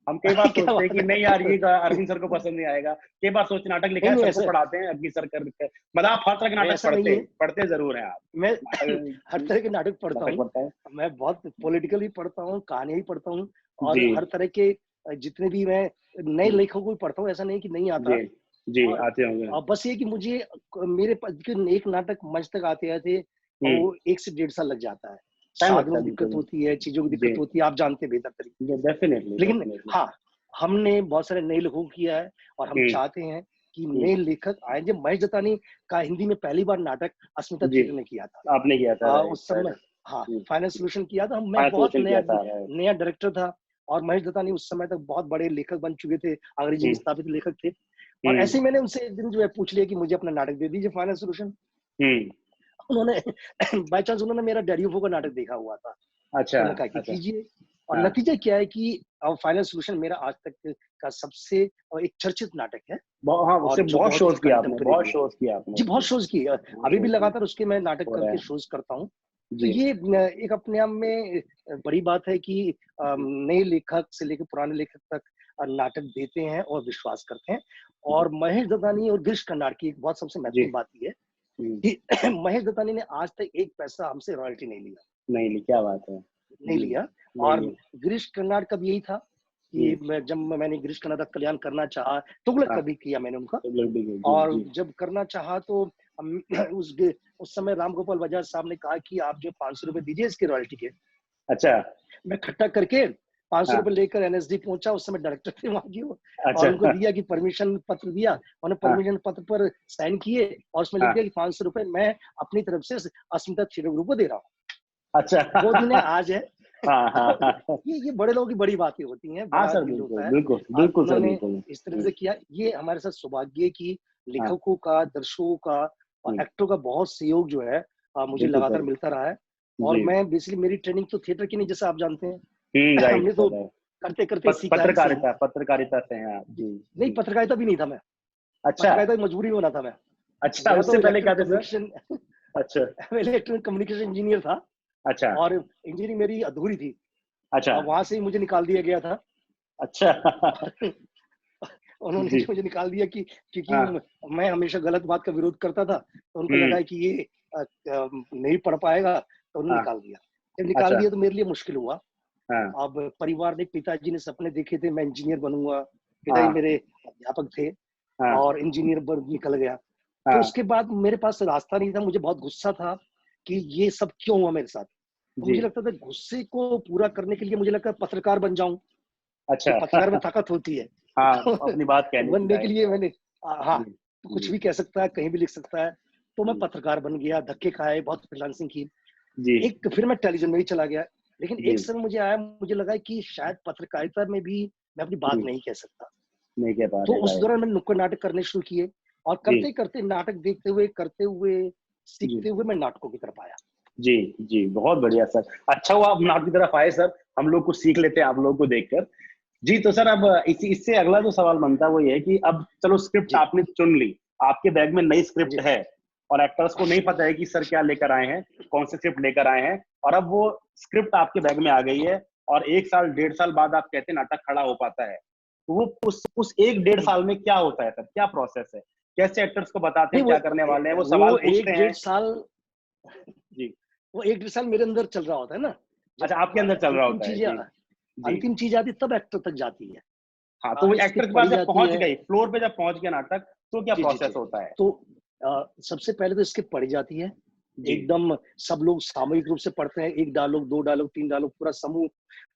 हम कई बार क्या सोचते हैं बात कि नहीं यार ये अरविंद सर को पसंद नहीं आएगा, कई बार सोचते नाटक लिखा नहीं है नहीं, सबको ऐसा पढ़ाते हैं, अग्नि सर कर मतलब आप हर तरह के नाटक ऐसा नहीं है। पढ़ते जरूर हैं आप। मैं हर नाटक तरह के नाटक पढ़ता नाटक हूँ। पढ़ता है। मैं बहुत पॉलिटिकल भी पढ़ता हूँ, कहानियाँ भी पढ़ता हूँ, और जी हर तरह के जितने भी मैं नए हम्म, लेखकों को भी पढ़ता हूँ, ऐसा नहीं कि नहीं आता। जी जी और आते होंगे। बस ये कि मुझे मेरे पास एक नाटक मंच तक आते-आते हम्म, वो 1 से डेढ़ साल लग जाता है। टाइम साधनों लगता की है दिक्कत बिल्कुल। होती है, चीज़ों की जी दिक्कत होती है, आप जानते हैं बेहतर तरीके से। डेफिनेटली लेकिन डेफिनेटली। हाँ, हमने बहुत सारे नए लेखकों को किया है, और हम हम्म चाहते हैं कि हम्म, नए लेखक आएँ। जब महेश दत्तानी का हिंदी में पहली बार नाटक अस्मिता जी थिएटर ने किया था, आपने किया था, राइट उस राइट। समय, हाँ, फाइनल सॉल्यूशन किया था। मैं हाँ बहुत सोशल किया था, राइट। नया डायरेक्टर था, और महेश दत्तानी उस समय तक बहुत बड़े लेखक बन चुके थे, अंग्रेजी के हम्म स्थापित लेखक थे। और हम्म ऐसे ही मैंने उनसे एक दिन जो है पूछ लिया कि मुझे अपना नाटक दे दीजिए फाइनल सॉल्यूशन। हम्म, उन्होंने बाय चांस उन्होंने मेरा डैडी ऑफ का नाटक देखा हुआ था। अच्छा तो उन्होंने कहा कि अच्छा। कीजिए, और हाँ नतीजा क्या है कि फाइनल सॉल्यूशन मेरा आज तक का सबसे एक चर्चित नाटक है, हाँ और उससे जो बहुत बहुत ही शोज किया आपने, बहुत कंटेम्परेरी है। शोज किया आपने जी, बहुत उसके, शोज़ किए। बहुत अभी भी शोज किया लगातार उसके मैं नाटक हो रहा करके है। शोज़ करता हूँ। तो जी ये एक अपने आप में बड़ी बात है कि नए लेखक से लेकर पुराने लेखक तक नाटक देते हैं और विश्वास करते हैं। जी और महेश दत्तानी और गिरीश कर्नाड की एक बहुत सबसे जी महत्वपूर्ण बात ये है हम्म, कि महेश दत्तानी ने आज तक एक पैसा हमसे रॉयल्टी नहीं लिया। नहीं नहीं क्या बात है। नहीं जी लिया। नहीं और लिया। गिरीश कर्नाड का भी यही था कि जब मैंने गिरीश कर्नाड का कल्याण करना चाहा, तुगलक हाँ का भी किया मैंने उनका। तो लोग भी जी और जी। जब करना चाहा तो हम उस समय राम गोपाल बजाज साहब ने कहा कि आप जो 500 रुपए दीजिए इसके रॉयल्टी के। अच्छा मैं इकट्ठा करके 500 रुपए हाँ लेकर एनएसडी पहुंचा, उस समय डायरेक्टर थे वहां की वो, और अच्छा उनको दिया कि परमिशन पत्र दिया। उन्होंने हाँ परमिशन पत्र पर साइन किए, और उसमें लिख हाँ दिया कि 500 रुपए मैं अपनी तरफ से अस्मिता थिएटर ग्रुप को दे रहा हूँ। अच्छा वो दिन है, आज है। हाँ हाँ तो हाँ ये बड़े लोगों की बड़ी बातें होती हैं, हाँ बड़ा सर दिल बिल्कुल होता है। बिल्कुल और बिल्कुल सर उन्होंने बिल्कुल। इस तरह से किया, ये हमारे साथ सौभाग्य है कि हाँ लेखकों का, दर्शकों का और एक्टरों का बहुत सहयोग जो है मुझे बिल्कुल लगातार सर। मिलता रहा है। और जी मैं बेसिकली, मेरी ट्रेनिंग तो थिएटर की नहीं, जैसा आप जानते हैं। राइट हमने तो सर। करते-करते सीखा है इसे ही। पत्रकारिता से हैं आप, जी नहीं, जी। पत्रकारिता भी नहीं था मैं। अच्छा पत्रकारिता मजबूरी में बना था मैं। अच्छा मैं तो उससे पहले क्या इलेक्ट्रॉनिक थे सर? कम्युनिकेशन अच्छा मैं इलेक्ट्रॉनिक कम्युनिकेशन इंजीनियर था, अच्छा और इंजीनियरिंग मेरी अधूरी थी। अच्छा वहाँ से ही मुझे निकाल दिया गया था। अच्छा उन्होंने जी जो मुझे निकाल दिया कि क्योंकि हाँ मैं हमेशा गलत बात का विरोध करता था, तो उनको हम्म लगा कि ये नहीं पढ़ पाएगा, तो उन्होंने हाँ निकाल दिया। जब निकाल अच्छा दिया तो मेरे लिए मुश्किल हुआ। हाँ अब परिवार ने, पिताजी ने सपने देखे थे मैं इंजीनियर बनूंगा, पिताजी हाँ मेरे अध्यापक थे, हाँ और इंजीनियर बन निकल गया। तो हाँ उसके बाद मेरे पास रास्ता नहीं था, मुझे बहुत गुस्सा था कि ये सब क्यों हुआ मेरे साथ। तो जी मुझे लगता था गुस्से को पूरा करने के लिए मुझे लगता है पत्रकार बन जाऊं, कि अच्छा पत्रकार में ताकत होती है। हाँ तो अपनी बात कहने की, बनने के राइट लिए राइट। मैंने हाँ, जी तो कुछ जी भी कह सकता है, कहीं भी लिख सकता है। तो मैं जी पत्रकार बन गया, धक्के खाए, बहुत फ्रीलांसिंग की। जी एक फिर मैं टेलीविज़न में भी चला गया। लेकिन जी एक समय मुझे आया, मुझे लगा कि शायद पत्रकारिता में भी मैं अपनी बात जी नहीं कह सकता। नहीं कह पा तो रहे, उस राइट। दौरान मैंने नुक्कड़ नाटक करने शुरू किए, और जी करते-करते नाटक देखते हुए, करते हुए, जी सीखते हुए मैं नाटकों की तरफ आया। जी जी बहुत बढ़िया सर। अच्छा हुआ आप नाटक की तरफ आए सर, हम लोग कुछ सीख लेते हैं आप लोगों को देखकर। जी तो सर अब इसी इससे अगला जो सवाल बनता है वो ये है कि अब चलो स्क्रिप्ट जी, आपने चुन ली, आपके बैग में नई स्क्रिप्ट जी, है, और एक्टर्स को नहीं पता है कि सर क्या लेकर आए हैं, कौन से स्क्रिप्ट लेकर आए हैं, और अब वो स्क्रिप्ट आपके बैग में आ गई है, और 1 साल 1.5 साल बाद आप कहते हैं नाटक खड़ा हो पाता है, तो वो उस 1 1.5 साल में क्या होता है सर, क्या प्रोसेस है, कैसे एक्टर्स को बताते नहीं, हैं क्या करने वाले हैं, वो वो सवाल पूछते 1 डेढ़ हैं? साल जी वो 1 डेढ़ साल मेरे अंदर चल रहा होता है ना। जब अच्छा आपके अंदर चल रहा अंतिम होता है, चीज़ें जी जी। अंतिम चीज़ आती है, तब एक्टर तक जाती है। हाँ तो वो एक्टर स्क्रिप्ट के पास पढ़ी जब जाती पहुंच है। गई, फ्लोर पे जब पहुंच गया नाटक, तो क्या जी, जी, प्रोसेस जी। होता है? तो सबसे पहले तो स्क्रिप्ट पढ़ी जाती है। जी एकदम सब लोग सामूहिक रूप से पढ़ते हैं, 1 डायलॉग, 2 डायलॉग, 3 डायलॉग, पूरा समूह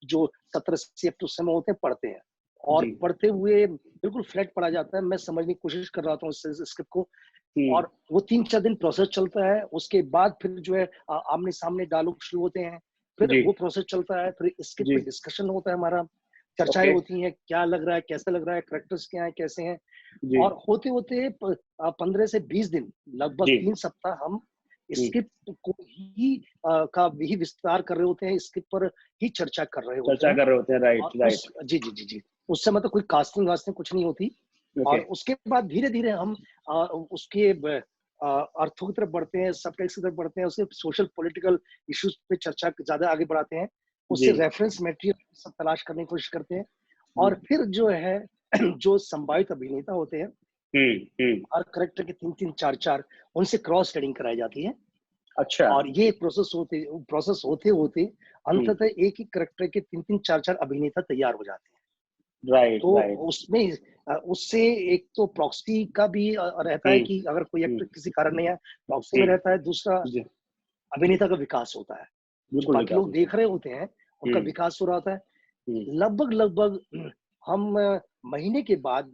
जो 70-80 एक्टर उस समय होते हैं, पढ़ते हैं। और जी पढ़ते हुए बिल्कुल फ्लैट पढ़ा जाता है। मैं समझने की कोशिश कर रहा था उस स्क्रिप्ट को, हम्म और वो 3-4 दिन प्रोसेस चलता है। उसके बाद फिर जो है आमने-सामने डायलॉग शुरू होते हैं। फिर जी वो प्रोसेस चलता है, फिर स्क्रिप्ट जी पे डिस्कशन होता है हमारा, चर्चाएँ ओके होती हैं, क्या लग रहा है, कैसा लग रहा है, कैरेक्टर्स क्या हैं, कैसे हैं। जी और होते-होते 15 से 20 दिन, लगभग जी 3 सप्ताह हम हम्म स्क्रिप्ट को ही का ही विस्तार कर रहे होते हैं, स्क्रिप्ट पर ही चर्चा कर रहे होते चर्चा हैं। कर रहे होते हैं, राइट और राइट। जी, जी, जी, जी। उस समय तो कोई कास्टिंग-वास्टिंग कुछ नहीं होती। ओके और उसके बाद धीरे-धीरे हम उसके अर्थों की तरफ बढ़ते हैं, सबटेक्स्ट की तरफ बढ़ते हैं, उसके सोशल पॉलिटिकल इश्यूज़ पे चर्चा ज़्यादा आगे बढ़ाते हैं। जी उससे रेफरेंस मटेरियल सब तलाश करने की कोशिश करते हैं। और फिर जो है जो संभावित अभिनेता होते हैं, हर करेक्टर के 3-3, 4-4 उनसे क्रॉस ट्रेनिंग कराई जाती है। अच्छा। और ये प्रोसेस होते होते अंततः एक ही करेक्टर के 3-3, 4-4 अभिनेता तैयार हो जाते हैं। राइट तो राइट। उसमें उससे एक तो प्रॉक्सी का भी रहता है कि अगर कोई एक्टर किसी कारण नहीं है, प्रॉक्सी में रहता है। दूसरा जी अभिनेता का विकास होता है, जो बिल्कुल बाकी विकास लोग होता देख रहे होते हैं उनका है। विकास हो रहा होता है। हम्म, लगभग हम महीने के बाद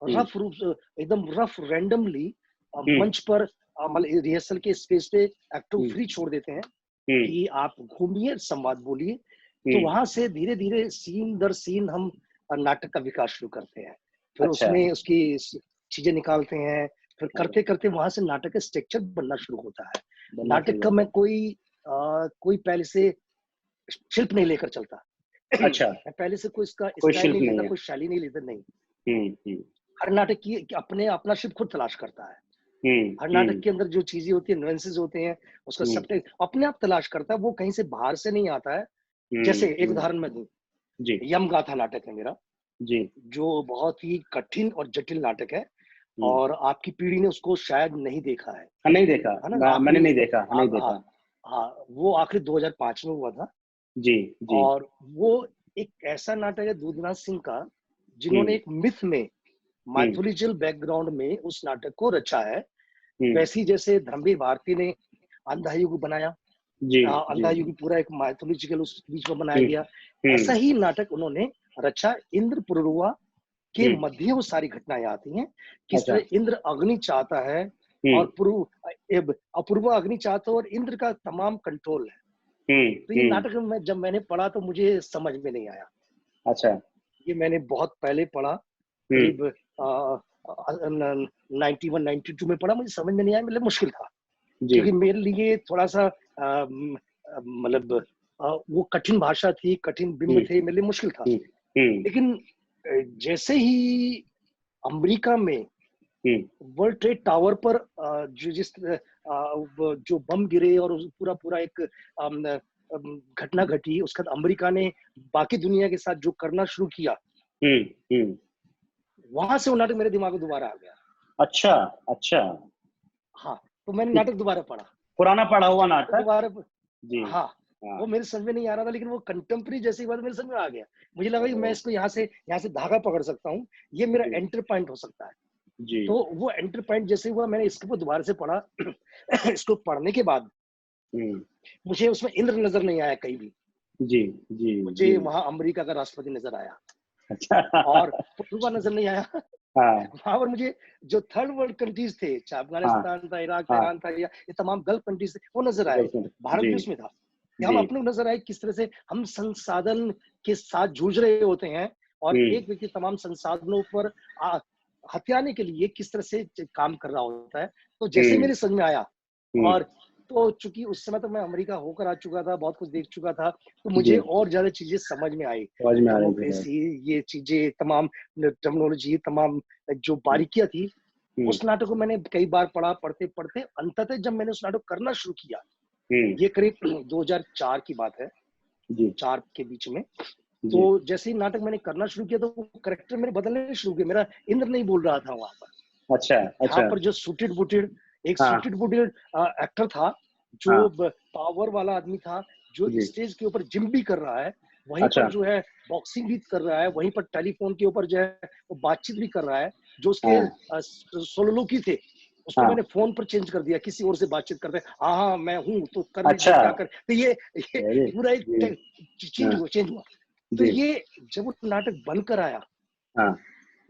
हम्म, रफ रूप से एकदम रफ रैंडमली हम्म, मंच पर मतलब रिहर्सल के स्पेस पे एक्टर को हम्म, फ्री छोड़ देते हैं हम्म, कि आप घूमिए, संवाद बोलिए। तो हम्म, वहां से धीरे धीरे सीन दर सीन हम नाटक का विकास शुरू करते हैं। फिर अच्छा उसमें उसकी चीजें निकालते हैं। फिर अच्छा, करते करते वहां से नाटक का स्ट्रक्चर बनना शुरू होता है। बनना नाटक शुरू का होता मैं कोई पहले से शिल्प नहीं लेकर चलता। है। अच्छा, मैं पहले से कोई इसका कोई स्टाइल शिल्प नहीं नहीं लेता, है। कोई शैली नहीं लेता, नहीं। हम्म, हर नाटक की अपने अपना शिल्प खुद तलाश करता है। हम्म, हर नाटक हम्म, के अंदर जो चीजें होती है, नुएंसेस होते हैं, उसका हम्म, सबटेक्स्ट अपने आप तलाश करता है। वो कहीं से बाहर से नहीं आता है। हम्म, जैसे एक उदाहरण मैं दूं, जी यमगाथा नाटक है मेरा, जी। जो बहुत ही कठिन और जटिल नाटक है। हम्म, और आपकी पीढ़ी ने उसको शायद नहीं देखा हाँ, नहीं देखा, है ना? मैंने आखिरी नहीं देखा, नहीं हाँ, देखा। हाँ, वो आखिरी 2005 में हुआ था। जी जी। और वो एक ऐसा नाटक है दूधनाथ सिंह का, जिन्होंने हम्म, एक मिथ में, हम्म, माइथोलॉजिकल बैकग्राउंड में उस नाटक को रचा है। हम्म, वैसी जैसे धर्मवीर भारती ने अंधा युग बनाया, जी जी। अंधा युग पूरा एक माइथोलॉजिकल उस बीच में बनाया हम्म, गया। ऐसा हम्म, ही नाटक उन्होंने रचा। इंद्र पुरुरवा के हम्म, मध्य वो सारी घटनाएं आती हैं। किस अच्छा। तरह इंद्र अग्नि चाहता है हम्म, और अपूर्वा अग्नि चाहता है और इंद्र का तमाम कंट्रोल है। हम्म, तो ये नाटक में जब मैंने पढ़ा तो मुझे समझ में नहीं आया। अच्छा। ये मैंने बहुत पहले पढ़ा, हम्म, करीब 91-92 में पढ़ा। मुझे समझ में नहीं आया, मतलब मुश्किल था। जी। क्योंकि मेरे लिए थोड़ा सा मतलब वो कठिन भाषा थी, कठिन बिंब हम्म, थे, मेरे लिए मुश्किल था। हम्म, हम्म, लेकिन जैसे ही अमेरिका में हम्म, वर्ल्ड ट्रेड टावर पर जो बम गिरे और पूरा पूरा एक घटना घटी, उसके बाद अमेरिका ने बाकी दुनिया के साथ जो करना शुरू किया, हम्म, हम्म, वहां से वो नाटक मेरे दिमाग में दोबारा आ गया। अच्छा अच्छा। हाँ, तो मैंने कि नाटक दोबारा पढ़ा। पुराना पढ़ा हुआ नाटक नाटक। दोबारा जी। हाँ, हाँ। वो मेरे समझ में नहीं आ रहा था, लेकिन वो कंटेम्प्रेरी जैसी बात मेरे समझ में आ गया। मुझे लगा कि मैं ओ, इसको यहाँ से धागा पकड़ सकता हूँ, ये मेरा जी एंटर पॉइंट हो सकता है। जी। तो वो एंटर पॉइंट जैसे हुआ, मैंने इसको दोबारा से पढ़ा। इसको पढ़ने के बाद हम्म, मुझे उसमें इंद्र नजर नहीं आया कहीं भी। जी जी जी। मुझे वहां अमेरिका का राष्ट्रपति नजर आया अच्छा। और पुलवा नजर नहीं आया। हाँ वहां पर मुझे जो थर्ड वर्ल्ड कंट्रीज थे, चाहे हाँ अफगानिस्तान था, इराक था, हाँ। ईरान था, या ये तमाम गल्फ कंट्रीज थे, वो नजर आए। बिल्कुल। भारत जी भी उसमें था। कि हम जी। अपने नजर आए किस तरह से हम संसाधन के साथ जूझ रहे होते हैं, और हम्म, एक व्यक्ति तमाम संसाधनों पर हथियाने के लिए किस तरह से काम कर रहा होता है। तो जैसे ही हम्म, मेरे समझ में आया, हम्म, और तो चूंकि उस समय तो मैं अमेरिका होकर आ चुका था, बहुत कुछ देख चुका था, तो जी। मुझे और ज्यादा चीजें समझ में आई। समझ में आ रही थी। डेमोक्रेसी, ये चीजें तमाम, टर्मिनोलॉजी, तमाम जो हम्म, बारीकियां थी, हम्म, उस नाटक को मैंने कई बार पढ़ा। पढ़ते पढ़ते अंततः जब मैंने उस नाटक को करना शुरू किया, हम्म, ये करीब 2004 की बात है, जी 4 के बीच में। तो जी। जैसे ही नाटक मैंने करना शुरू किया, तो वो करेक्टर मेरे बदलने शुरू किए। मेरा इंद्र नहीं बोल रहा था वहां पर। अच्छा यहाँ अच्छा। पर जो सूटेड बूटेड, एक हाँ सूटेड बूटेड एक्टर था, जो हाँ। पावर वाला आदमी था, जो जी। स्टेज के ऊपर जिम भी कर रहा है, वहीं पर अच्छा। जो है बॉक्सिंग भी कर रहा है, वहीं पर टेलीफोन के ऊपर जो है वो बातचीत भी कर रहा है। जो उसके हाँ सोलोलोकी थे, उसको हाँ। मैंने फोन पर चेंज कर दिया, किसी और से बातचीत करते, हाँ हाँ मैं हूँ, तो कर लीजिए, अच्छा। क्या कर। तो ये अरे पूरा जी। एक हाँ चेंज हुआ। तो जी। ये जब वो नाटक बनकर आया, हाँ।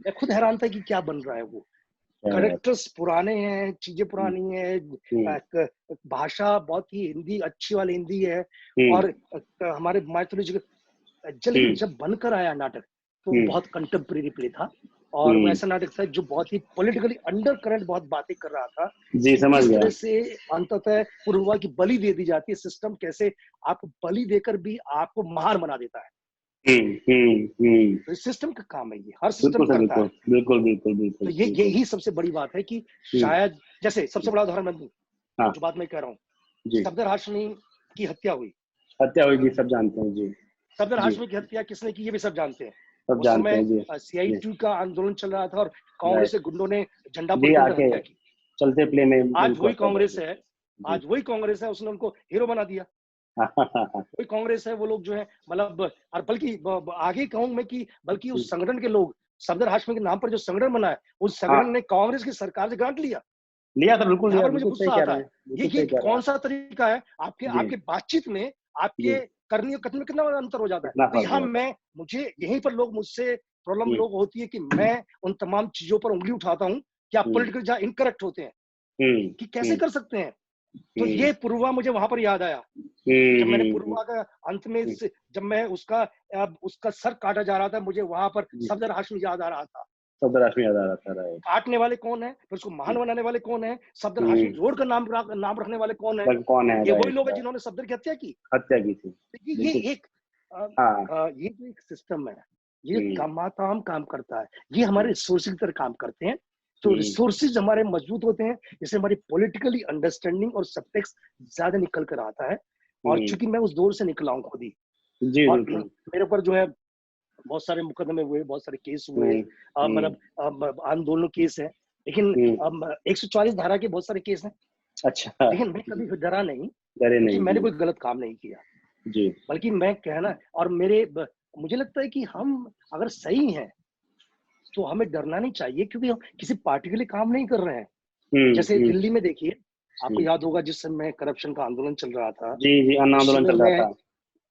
मैं खुद हैरान था कि क्या बन रहा है वो। क्या बात। करेक्टर्स पुराने हैं, चीजें हम्म, पुरानी है, हम्म, भाषा बहुत ही हिंदी, अच्छी वाली हिंदी है। हम्म, और हमारे माइथोलॉजी लेकिन हम्म, जब बनकर आया नाटक, तो वो हम्म, बहुत कंटेम्प्रेरी प्ले था। और वो हम्म, ऐसा नाटक था जो बहुत ही पॉलिटिकली अंडर करंट बहुत बातें कर रहा था, जी कि समझ किस गया। तरह से अंततः पूर्वा की बलि दे दी जाती है। सिस्टम कैसे आपको बलि देकर भी आपको महान बना देता है। हम्म। तो इस सिस्टम का काम है, ये हर सिस्टम बिल्कुल सर, करता बिल्कुल है। बिल्कुल बिल्कुल बिल्कुल तो ये बिल्कुल। यही सबसे बड़ी बात है कि हम्म, शायद, जैसे सबसे बड़ा उदाहरण मैं दूं, हाँ जो बात मैं कह रहा हूँ, जी। सफदर हाशमी की हत्या हुई। हत्या हुई जी, सब जानते हैं जी। सफदर जी हाशमी की हत्या किसने की, ये भी सब जानते हैं। सब उस जानते समय हैं जी। CI2 का आंदोलन चल रहा था और कांग्रेस राइट के गुंडों ने झंडा जी, पलटकर आके हत्या की। चलते प्ले में आज उनको वही हत्या कर कांग्रेस दी। है, जी। आज वही कांग्रेस है, उसने उनको हीरो बना दिया। वही कांग्रेस है, वो लोग जो है मतलब, और बल्कि आगे कहूं मैं कि बल्कि जी। उस संगठन के लोग, सफदर हाशमी के नाम पर जो संगठन बना है, उस हाँ, संगठन ने कांग्रेस की सरकार से ग्रांट लिया। लिया था, बिल्कुल यहाँ लिया, पर मुझे बिल्कुल सही गुस्सा कह आता रहे है। हैं, बिल्कुल ये सही कह रहे हैं कौन आप। सा तरीका है आपके जी, आपके बातचीत में, जी, आपके करनी और कथन में कितना बड़ा अंतर हो जाता है। कितना तो फर्क हो यहाँ जाता मैं, मुझे यहीं पर लोग मुझसे प्रॉब्लम है। लोग होती है कि मैं उन तमाम चीजों पर उंगली उठाता हूँ कि आप हुँ, पॉलिटिकल जहाँ इनकरेक्ट होते हैं, हुँ, कि कैसे हुँ, कर सकते हैं। तो हुँ, ये पूर्वा मुझे वहां पर याद आया, हुँ, जब मैंने हुँ, हुँ, पूर्वा का अंत में हुँ, जब मैं उसका सर काटा जा रहा था, मुझे वहां पर जी, सफदर हाशमी याद आ रहा था। सफ़दर हाशमी याद आ रहा था, राइट। काटने वाले कौन है, फिर उसको महान हुँ, बनाने वाले कौन है, सफदर हाशमी हुँ, रोड का नाम रखने वाले कौन है। बस कौन है, ये वही राइट, लोग हैं राइट, जिन्होंने सफदर की हत्या की। हत्या की थी, देखिए बिल्कुल। ये एक हाँ, ये जो एक सिस्टम है, ये हुँ, काम काम करता है। ये हमारे हुँ, रिसोर्सेज की तरह काम करते हैं। तो हुँ, रिसोर्सेज हमारे मजबूत होते हैं, इससे हमारी पॉलिटिकली अंडरस्टैंडिंग और सबटेक्स्ट ज्यादा निकल कर आता है। और हुँ, चूंकि मैं उस दौर से निकला हूँ खुद ही, जी, और बिल्कुल। मेरे ऊपर जो है बहुत सारे मुकदमे हुए, बहुत सारे केस हुए, हुँ, हुँ, मतलब आंदोलन केस है। लेकिन हुँ, 144 धारा के बहुत सारे केस हैं। अच्छा, लेकिन मैं जी, कभी डरा नहीं, डरे क्योंकि नहीं, मैंने जी, कोई गलत काम नहीं किया। जी, बल्कि मैं कहना, और मुझे लगता है कि हम अगर सही हैं तो हमें डरना नहीं चाहिए, क्योंकि हम किसी पार्टी के लिए काम नहीं कर रहे हैं। हुँ, जैसे हुँ, दिल्ली में देखिए, आपको हुँ, याद होगा जिस समय करप्शन का आंदोलन चल रहा था, जी, जी, अन्न उस आंदोलन समय चल रहा था।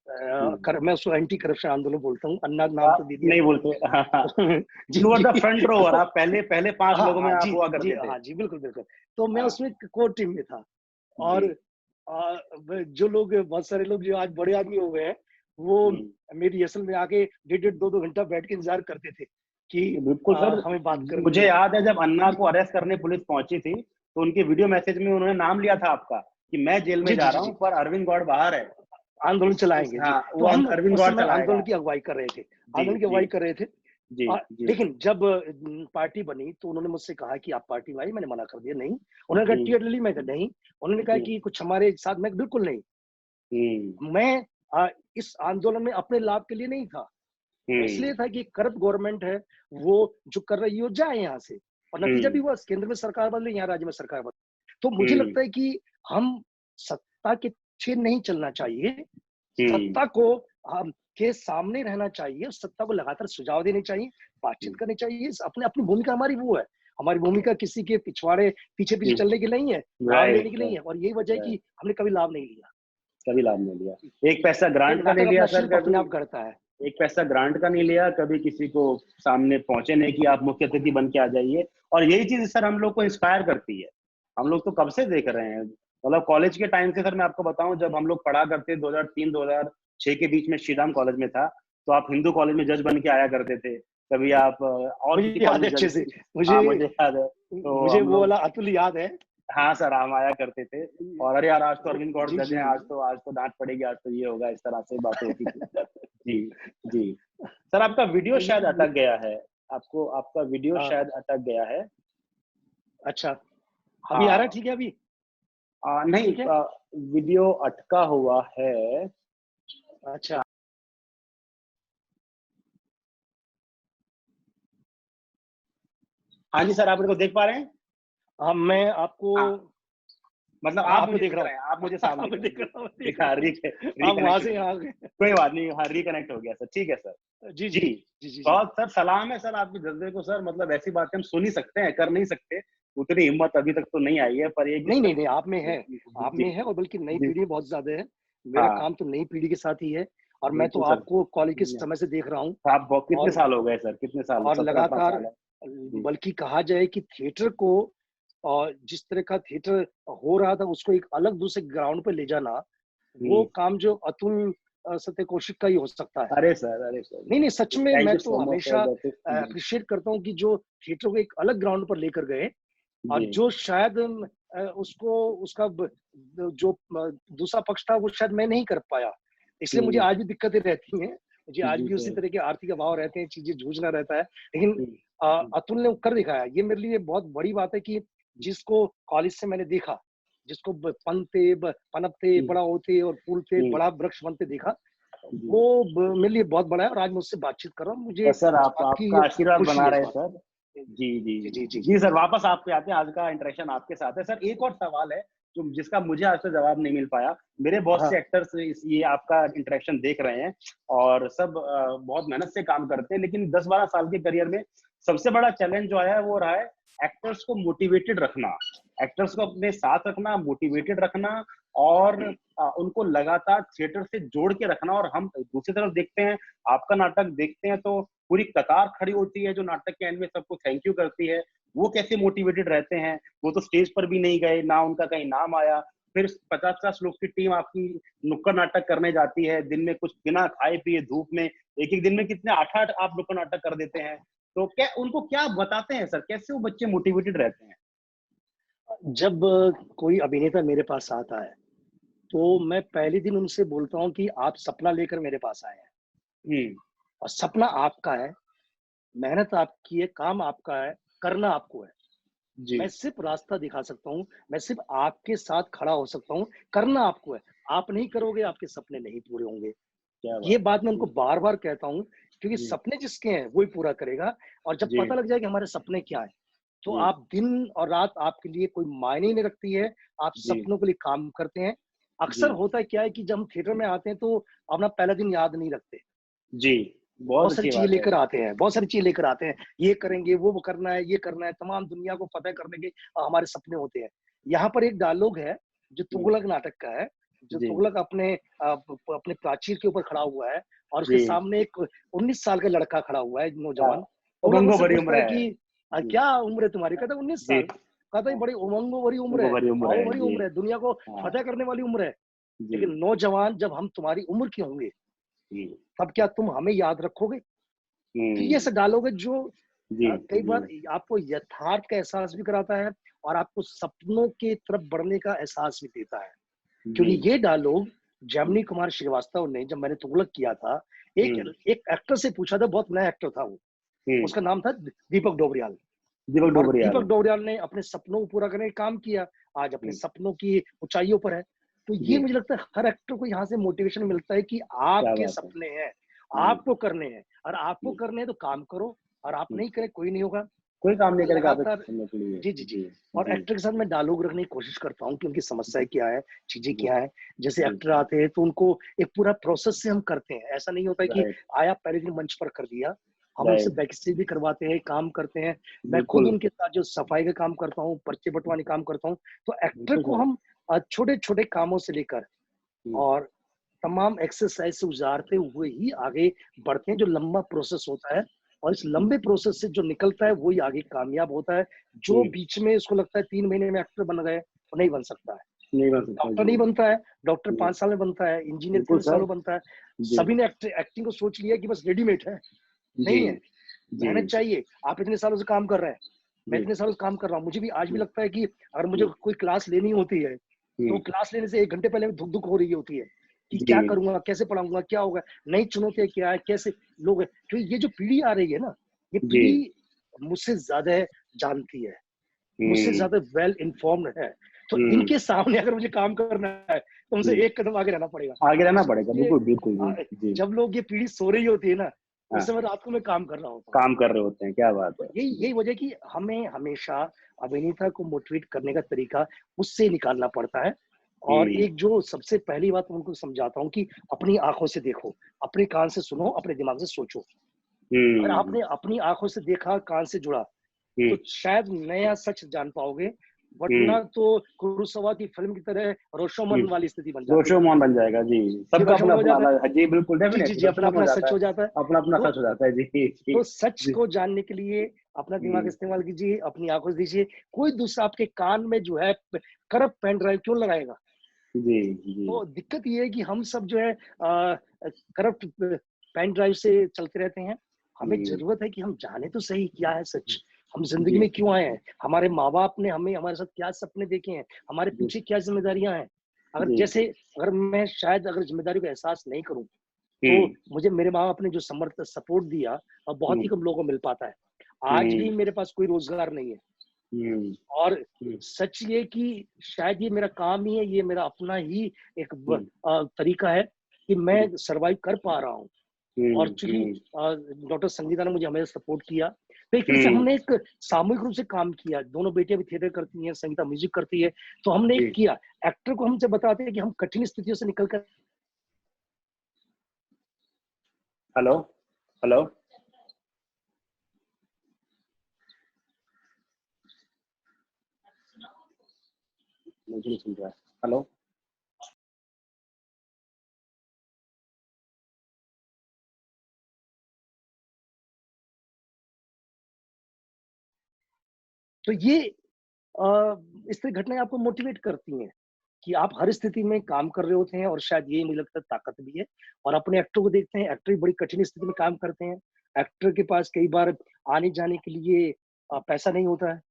हुँ, मैं उसको एंटी करप्शन आंदोलन बोलता हूँ, अन्ना नाम तो दे दिया नहीं बोलते, हाँ, हाँ, मैंने। जी you are the G. Front rover, तो आप पहले पहले 5 हाँ लोगों में हाँ आप जी हुआ जी, करते थे। हाँ जी, बिल्कुल बिल्कुल। तो मैं हाँ, उसमें कोर टीम में था। और जी, जो लोग, बहुत सारे लोग जो आज बड़े आदमी हो गए हैं, वो हुँ। मेरी असल में आके डेढ़ डेढ़ दो दो घंटा बैठ के इंतजार करते थे कि बिल्कुल सर, हमें बात करनी मुझे है। याद है जब अन्ना जी को अरेस्ट करने पुलिस पहुंची थी, तो उनके वीडियो मैसेज में उन्होंने नाम लिया था आपका कि मैं जेल में जी जा जी जी रहा हूँ जी, पर अरविंद गौड़ बाहर है। आंदोलन चलाएंगे जी। हाँ, तो वो हम अरविंद उस गौड़ समय चलाएगा। आंदोलन की अगुवाई कर रहे थे, जी, आंदोलन की जी, अगुवाई कर रहे थे। जी, जी। लेकिन जब पार्टी बनी तो उन्होंने मुझसे कहा कि आप पार्टी में आइए, मैंने मना कर दिया, नहीं। उन्होंने कहा हुँ, टिकट ले ली, मैं कहा नहीं। उन्होंने कहा हुँ, कि कुछ हमारे साथ, मैं कहा, बिल्कुल नहीं। हुँ, मैं इस आंदोलन में अपने लाभ के लिए नहीं था, मैं इसलिए हुँ, था कि करप्ट गवर्नमेंट है, वो जो कर रही है वो जाए यहाँ से। और नतीजा भी हुँ, हुआ, केंद्र में सरकार बदली, यहाँ राज्य में सरकार बदली। तो मुझे हुँ, लगता है कि हम सत्ता के पीछे नहीं चलना चाहिए, हुँ, सत्ता को हम के सामने रहना चाहिए, सत्ता को लगातार सुझाव देने चाहिए, बातचीत करनी चाहिए। अपने अपनी भूमिका हमारी वो है, हमारी भूमिका किसी के पिछवाड़े पीछे पीछे हुँ, चलने की नहीं है, लाभ राइट, लेने की नहीं है। राइट, और यही वजह है कि राइट। हमने कभी लाभ नहीं लिया। कभी लाभ नहीं लिया। एक पैसा तो ग्रांट का नहीं नाटक लिया अपना सर शिल्प अपने कभी? आप करता है। एक पैसा ग्रांट का नहीं लिया, कभी किसी को सामने पहुंचे नहीं कि आप मुख्य अतिथि बन के आ जाइए। और यही चीज सर हम लोग को इंस्पायर करती है। हम लोग तो कब से देख रहे हैं, मतलब कॉलेज के टाइम से। सर मैं आपको बताऊं, जब हम लोग पढ़ा करते 2003-2006 के बीच में श्रीराम कॉलेज में था, तो आप हिंदू कॉलेज में जज बन के आया करते थे। कभी आप और मुझे किसी कॉलेज याद में है अच्छे जज। से। मुझे हाँ, मुझे याद है, तो मुझे हम वो लोग। वाला अतुल याद है। हाँ सर, हम आया करते थे। और अरे यार, आज तो वो अरविंद गौड़ जी जज जी हैं, जी। आज तो डांट पड़ेगी, आज तो ये होगा, इस तरह से बातें होती थी। जी, जी। सर आपका वीडियो शायद ये अटक गया है। आपको आपका वीडियो आ, शायद अटक गया है। अच्छा, अभी आ रहा है हाँ, ठीक है अभी? नहीं, ठीक है। वीडियो अटका हुआ है। अच्छा, हाँ जी सर, आप मेरे को देख पा रहे हैं? अब मैं आपको, हाँ, मतलब हाँ आप आपको मुझे देख दिख रहा रहे हैं, आप हूँ। मुझे साफ दिख अब रहे हैं। देख जी, रहा हूँ, जी, देख हाँ, रहा हूँ। आप वहां रिकनेक्ट हो से गया। यहाँ आ गए। कोई बात नहीं, हाँ, रिकनेक्ट हो गया सर, ठीक है सर। जी जी जी, जी जी जी। बहुत सर सलाम है सर आपके जज़्बे को सर, मतलब ऐसी बातें हम सुन ही सकते हैं, कर नहीं सकते। उतनी हिम्मत अभी तक तो नहीं आई है, पर ये कि नहीं सर। नहीं नहीं, आप में है, आप जी, में है, और बल्कि नई जी, पीढ़ी बहुत ज्यादा है। मेरा हाँ, काम तो नई पीढ़ी के साथ ही है। और मैं तो बिल्कुल सर। आपको कॉलेज के जी, समय से देख रहा हूँ। आप बहुत कितने और साल हो गए सर? कितने साल? और 17-18 लगातार, साल है? जी, बल्कि कहा जाए कि थिएटर को, और जिस तरह का थिएटर हो रहा था उसको एक अलग दूसरे ग्राउंड पे ले जाना, वो हुँ। काम जो अतुल सत्य कौशिक का ही हो सकता है। अरे सर, नहीं नहीं, सच में थैंक मैं यू तो सो मच फॉर हमेशा दैट। जी, अप्रिशिएट करता हूँ कि जो थिएटर को एक अलग ग्राउंड पर लेकर गए, और जी, जो शायद उसको उसका जो दूसरा पक्ष था वो शायद मैं नहीं कर पाया। इसलिए मुझे हुँ, आज भी दिक्कतें रहती हैं, मुझे आज जी भी उसी सर। तरह के आर्थिक अभाव रहते हैं, चीजें जूझना रहता है। लेकिन हुँ, हुँ, अतुल ने कर दिखाया, ये मेरे लिए बहुत बड़ी बात है कि जिसको कॉलेज से मैंने देखा, जिसको पनपते बड़ा होते और फूलते हुँ, बड़ा वृक्ष बनते देखा, जी। वो मेरे लिए बहुत बड़ा है, और आज मुझसे बातचीत कर रहा हूँ, मुझे बस सर इस आप बात की आपका आशीर्वाद खुशी बना है इस रहे बात सर। की। जी, जी। जी, जी, जी, जी सर, वापस आप पे आते हैं, आज का इंटरेक्शन आपके साथ है। सर एक और सवाल है, जो जिसका मुझे आज तक जवाब नहीं मिल पाया। मेरे बहुत हाँ, से एक्टर्स इस ये आपका इंटरेक्शन देख रहे हैं और सब बहुत मेहनत से काम करते हैं, लेकिन 10-12 साल के करियर में सबसे बड़ा चैलेंज जो आया है, वो रहा है एक्टर्स को मोटिवेटेड रखना। एक्टर्स को अपने साथ रखना, मोटिवेटेड रखना और उनको लगातार थिएटर से जोड़ के रखना। और हम दूसरी तरफ देखते हैं, आपका नाटक देखते हैं तो पूरी कतार खड़ी होती है जो नाटक के एंड में सबको थैंक यू करती है। वो कैसे मोटिवेटेड रहते हैं? वो तो स्टेज पर भी नहीं गए, ना उनका कहीं नाम आया। फिर 50-50 लोग की टीम आपकी नुक्कड़ नाटक करने जाती है, दिन में कुछ बिना खाए-पिए धूप में, एक-एक दिन में कितने 8-8 आप नुक्कड़ नाटक कर देते हैं। तो क्या उनको क्या बताते हैं सर? कैसे वो बच्चे मोटिवेटेड रहते हैं? जब कोई अभिनेता मेरे पास आता है, तो मैं पहले दिन उनसे बोलता हूँ कि आप सपना लेकर मेरे पास आए हैं, हुँ, और सपना आपका है, मेहनत आपकी है, काम आपका है, करना आपको है। जी, मैं सिर्फ़ रास्ता दिखा सकता हूँ, मैं सिर्फ़ आपके साथ खड़ा हो सकता हूँ, करना आपको है। आप नहीं करोगे, आपके सपने नहीं पूरे होंगे। क्या ये बात है। बात मैं उनको जी, बार-बार कहता हूँ, क्योंकि जी, सपने जिसके हैं, वो ही पूरा करेगा। और जब जी, पता लग जाए कि हमारे सपने क्या हैं, तो जी, आप दिन और रात आपके लिए कोई मायने ही नहीं रखती है, आप जी, सपनों के लिए काम करते हैं। जी, अक्सर होता क्या है कि जब हम थिएटर में आते हैं, तो अपना पहला दिन याद नहीं रखते। जी, बहुत बहुत सारी अच्छी चीज़ें बात है। लेकर आते हैं, बहुत सारी चीज़ें लेकर आते हैं। ये करेंगे, वो करना है, ये करना है, तमाम दुनिया को फ़तह करने के हमारे सपने होते हैं। यहाँ पर एक डायलॉग है, जो हुँ, तुगलक नाटक का है, जो जी, तुगलक अपने अपने प्राचीर के ऊपर खड़ा हुआ है, और उसके जी, सामने एक 19 साल का लड़का खड़ा हुआ है, क्या नौजवान। तुगलक उमंगों उससे भरी पूछता उम्र है है। कि जी, "क्या उम्र है तुम्हारी?" कहता है, "19 जी, साल।" कहता है, हाँ, "बड़ी उमंगों भरी उम्र उमंगों है, भरी उम्र पावों है। भरी जी, उम्र है, दुनिया को हाँ, फ़तह करने वाली उम्र है। जी, लेकिन नौजवान, जब हम तुम्हारी उम्र के होंगे, जी, तब क्या तुम हमें याद रखोगे?" तो ये हुँ, ऐसा डायलॉग है जो जी, कई जी, बार आपको यथार्थ का एहसास भी कराता है, और आपको सपनों की तरफ बढ़ने का एहसास भी देता है। जी, क्योंकि ये डायलॉग हुँ, जैमिनी कुमार श्रीवास्तव ने, जब मैंने तुगलक किया था, एक हुँ, एक एक्टर से पूछा था, बहुत नया एक्टर था वो। हुँ, उसका नाम था दीपक डोबरियाल। दीपक और डोबरियाल। दीपक डोबरियाल ने अपने सपनों को पूरा करने का काम किया, आज अपने हुँ, सपनों की ऊँचाइयों पर है। तो ये जी, मुझे लगता है हर एक्टर को यहाँ से मोटिवेशन मिलता है कि क्या आपके बात है। सपने हैं, हुँ, आपको करने हैं, और आपको जी, करने हैं तो काम करो, और आप हुँ, नहीं करें, कोई नहीं होगा। कोई काम नहीं मैं करेगा आपके लगातार करने के लिए। जी, जी, जी। जी, और जी, एक्टर के साथ मैं डायलॉग रखने की कोशिश करता हूँ कि उनकी समस्याएँ क्या है, चीज़ें जी, क्या हैं। जैसे जी, एक्टर आते हैं तो उनको एक पूरा प्रोसेस से हम करते हैं। ऐसा नहीं होता है कि राइट, आया पहले दिन मंच पर कर दिया। हम उनसे राइट, बैक स्टेज भी करवाते हैं, काम करते हैं। मैं खुद बिल्कुल, उनके साथ जो सफाई का काम करता हूँ, पर्चे बँटवाने का काम करता हूँ। तो एक्टर बिल्कुल को सर। हम छोटे-छोटे कामों से लेकर हुँ, और तमाम एक्सरसाइज से गुज़ारते हुए ही आगे बढ़ते हैं, जो लंबा प्रोसेस होता है। और इस हुँ, लंबे प्रोसेस से जो निकलता है, वही आगे कामयाब होता है। जो हुँ, बीच में उसको लगता है 3 महीने में एक्टर बन गए, वो नहीं बन सकता है। नहीं बन सकता। डॉक्टर जी, नहीं बनता है, डॉक्टर जी, 5 साल में बनता है, इंजीनियर बिल्कुल 3 सर। सालों में बनता है। जी, सभी ने एक्टिंग को सोच लिया कि बस रेडीमेड है, जी, नहीं है। जी, मेहनत चाहिए। आप इतने सालों से काम कर रहे हैं, मैं जी, इतने सालों से काम कर रहा हूँ। मुझे भी आज भी जी, लगता है कि अगर मुझे जी, कोई क्लास लेनी होती है, तो हुँ, क्लास लेने से 1 घंटे पहले धुक-धुक हो रही होती है कि जी, क्या करूँगा, कैसे पढ़ाऊँगा, क्या होगा, नई चुनौतियाँ क्या है, कैसे लोग हैं। क्योंकि ये जो पीढ़ी आ रही है ना, ये जी, पीढ़ी मुझसे ज़्यादा जानती है, मुझसे हुँ, ज़्यादा वेल इन्फॉर्म्ड है। तो हुँ, इनके सामने अगर मुझे काम करना है, तो उनसे जी, एक कदम आगे रहना पड़ेगा। आगे तो रहना पड़ेगा। सोचिए, बिल्कुल, बिल्कुल, जी, जी, जब लोग ये पीढ़ी सो रही होती है ना, उस हाँ, समय रात को मैं काम कर रहा होता हूँ। काम कर रहे होते हैं, क्या बात तो है। यही जी, यही वजह है कि हमें हमेशा अभिनेता को मोटिवेट करने का तरीका उससे निकालना पड़ता है। और हुँ, एक जो सबसे पहली बात मैं उनको समझाता हूँ कि अपनी आँखों से देखो, अपने कान से सुनो, अपने दिमाग से सोचो। अगर हुँ, आपने अपनी आँखों से देखा, कान से जुड़ा, हुँ, तो शायद नया सच जान पाओगे, हुँ, वरना तो कुरुसावा की फ़िल्म की तरह हुँ, रोशोमन वाली स्थिति बन जाती है। रोशो-मोहन बन जाएगा, जी। जी, सबका रोशोमन हो अपना-अपना जाता है। अलग है। जी, बिल्कुल, जी, जी, डेफ़िनेटली जी, रोशो-मोन हो अपना-अपना जाता सच है। हो जाता है। अपना-अपना तो सच हो जाता है। जी, जी, तो सच जी, को जानने के लिए अपना दिमाग हुँ, इस्तेमाल कीजिए, अपनी आँखों से दीजिए। कोई दूसरा आपके कान में जो है करप्ट पेन ड्राइव क्यों लगाएगा? जी, जी, तो दिक्कत ये है कि हम सब जो है करप्ट पेन ड्राइव से चलते रहते हैं। हमें हुँ, ज़रूरत है कि हम जाने तो सही क्या है सच? हम ज़िंदगी जी, में क्यों आए हैं? हमारे माँ-बाप ने हमें हमारे साथ क्या सपने देखे हैं? हमारे जी, पीछे क्या ज़िम्मेदारियाँ हैं? अगर जी, जैसे अगर मैं शायद अगर ज़िम्मेदारी का एहसास नहीं करूँ, तो हुँ, मुझे मेरे माँ-बाप ने जो सपोर्ट दिया, बहुत हुँ, ही कम लोगों को मिल पाता है। आज भी हुँ, मेरे पास कोई रोज़गार नहीं है, हुँ, और हुँ, सच ये कि शायद ये मेरा काम ही है, ये मेरा अपना ही एक हुँ, तरीका है कि मैं सरवाइव कर पा रहा हूँ। और चूंकि हम्म, डॉक्टर संगीता ने मुझे हमेशा सपोर्ट किया, तो एक तरह से हम्म, हमने एक सामूहिक रूप से काम किया। दोनों बेटियां भी थिएटर करती हैं, संगीता म्यूजिक करती है, तो हमने जी। एक किया। एक्टर को हमसे बताते हैं कि हम कठिन स्थितियों से निकल कर। हेलो, हेलो, मुझे नहीं सुन रहा है। हेलो। तो ये इस तरह घटनाएं आपको मोटिवेट करती हैं कि आप हर स्थिति में काम कर रहे होते हैं, और शायद ये मुझे लगता है ताकत भी है। और अपने एक्टर को देखते हैं, एक्टर भी बड़ी कठिन स्थिति में काम करते हैं। एक्टर के पास कई बार आने जाने के लिए पैसा नहीं होता है,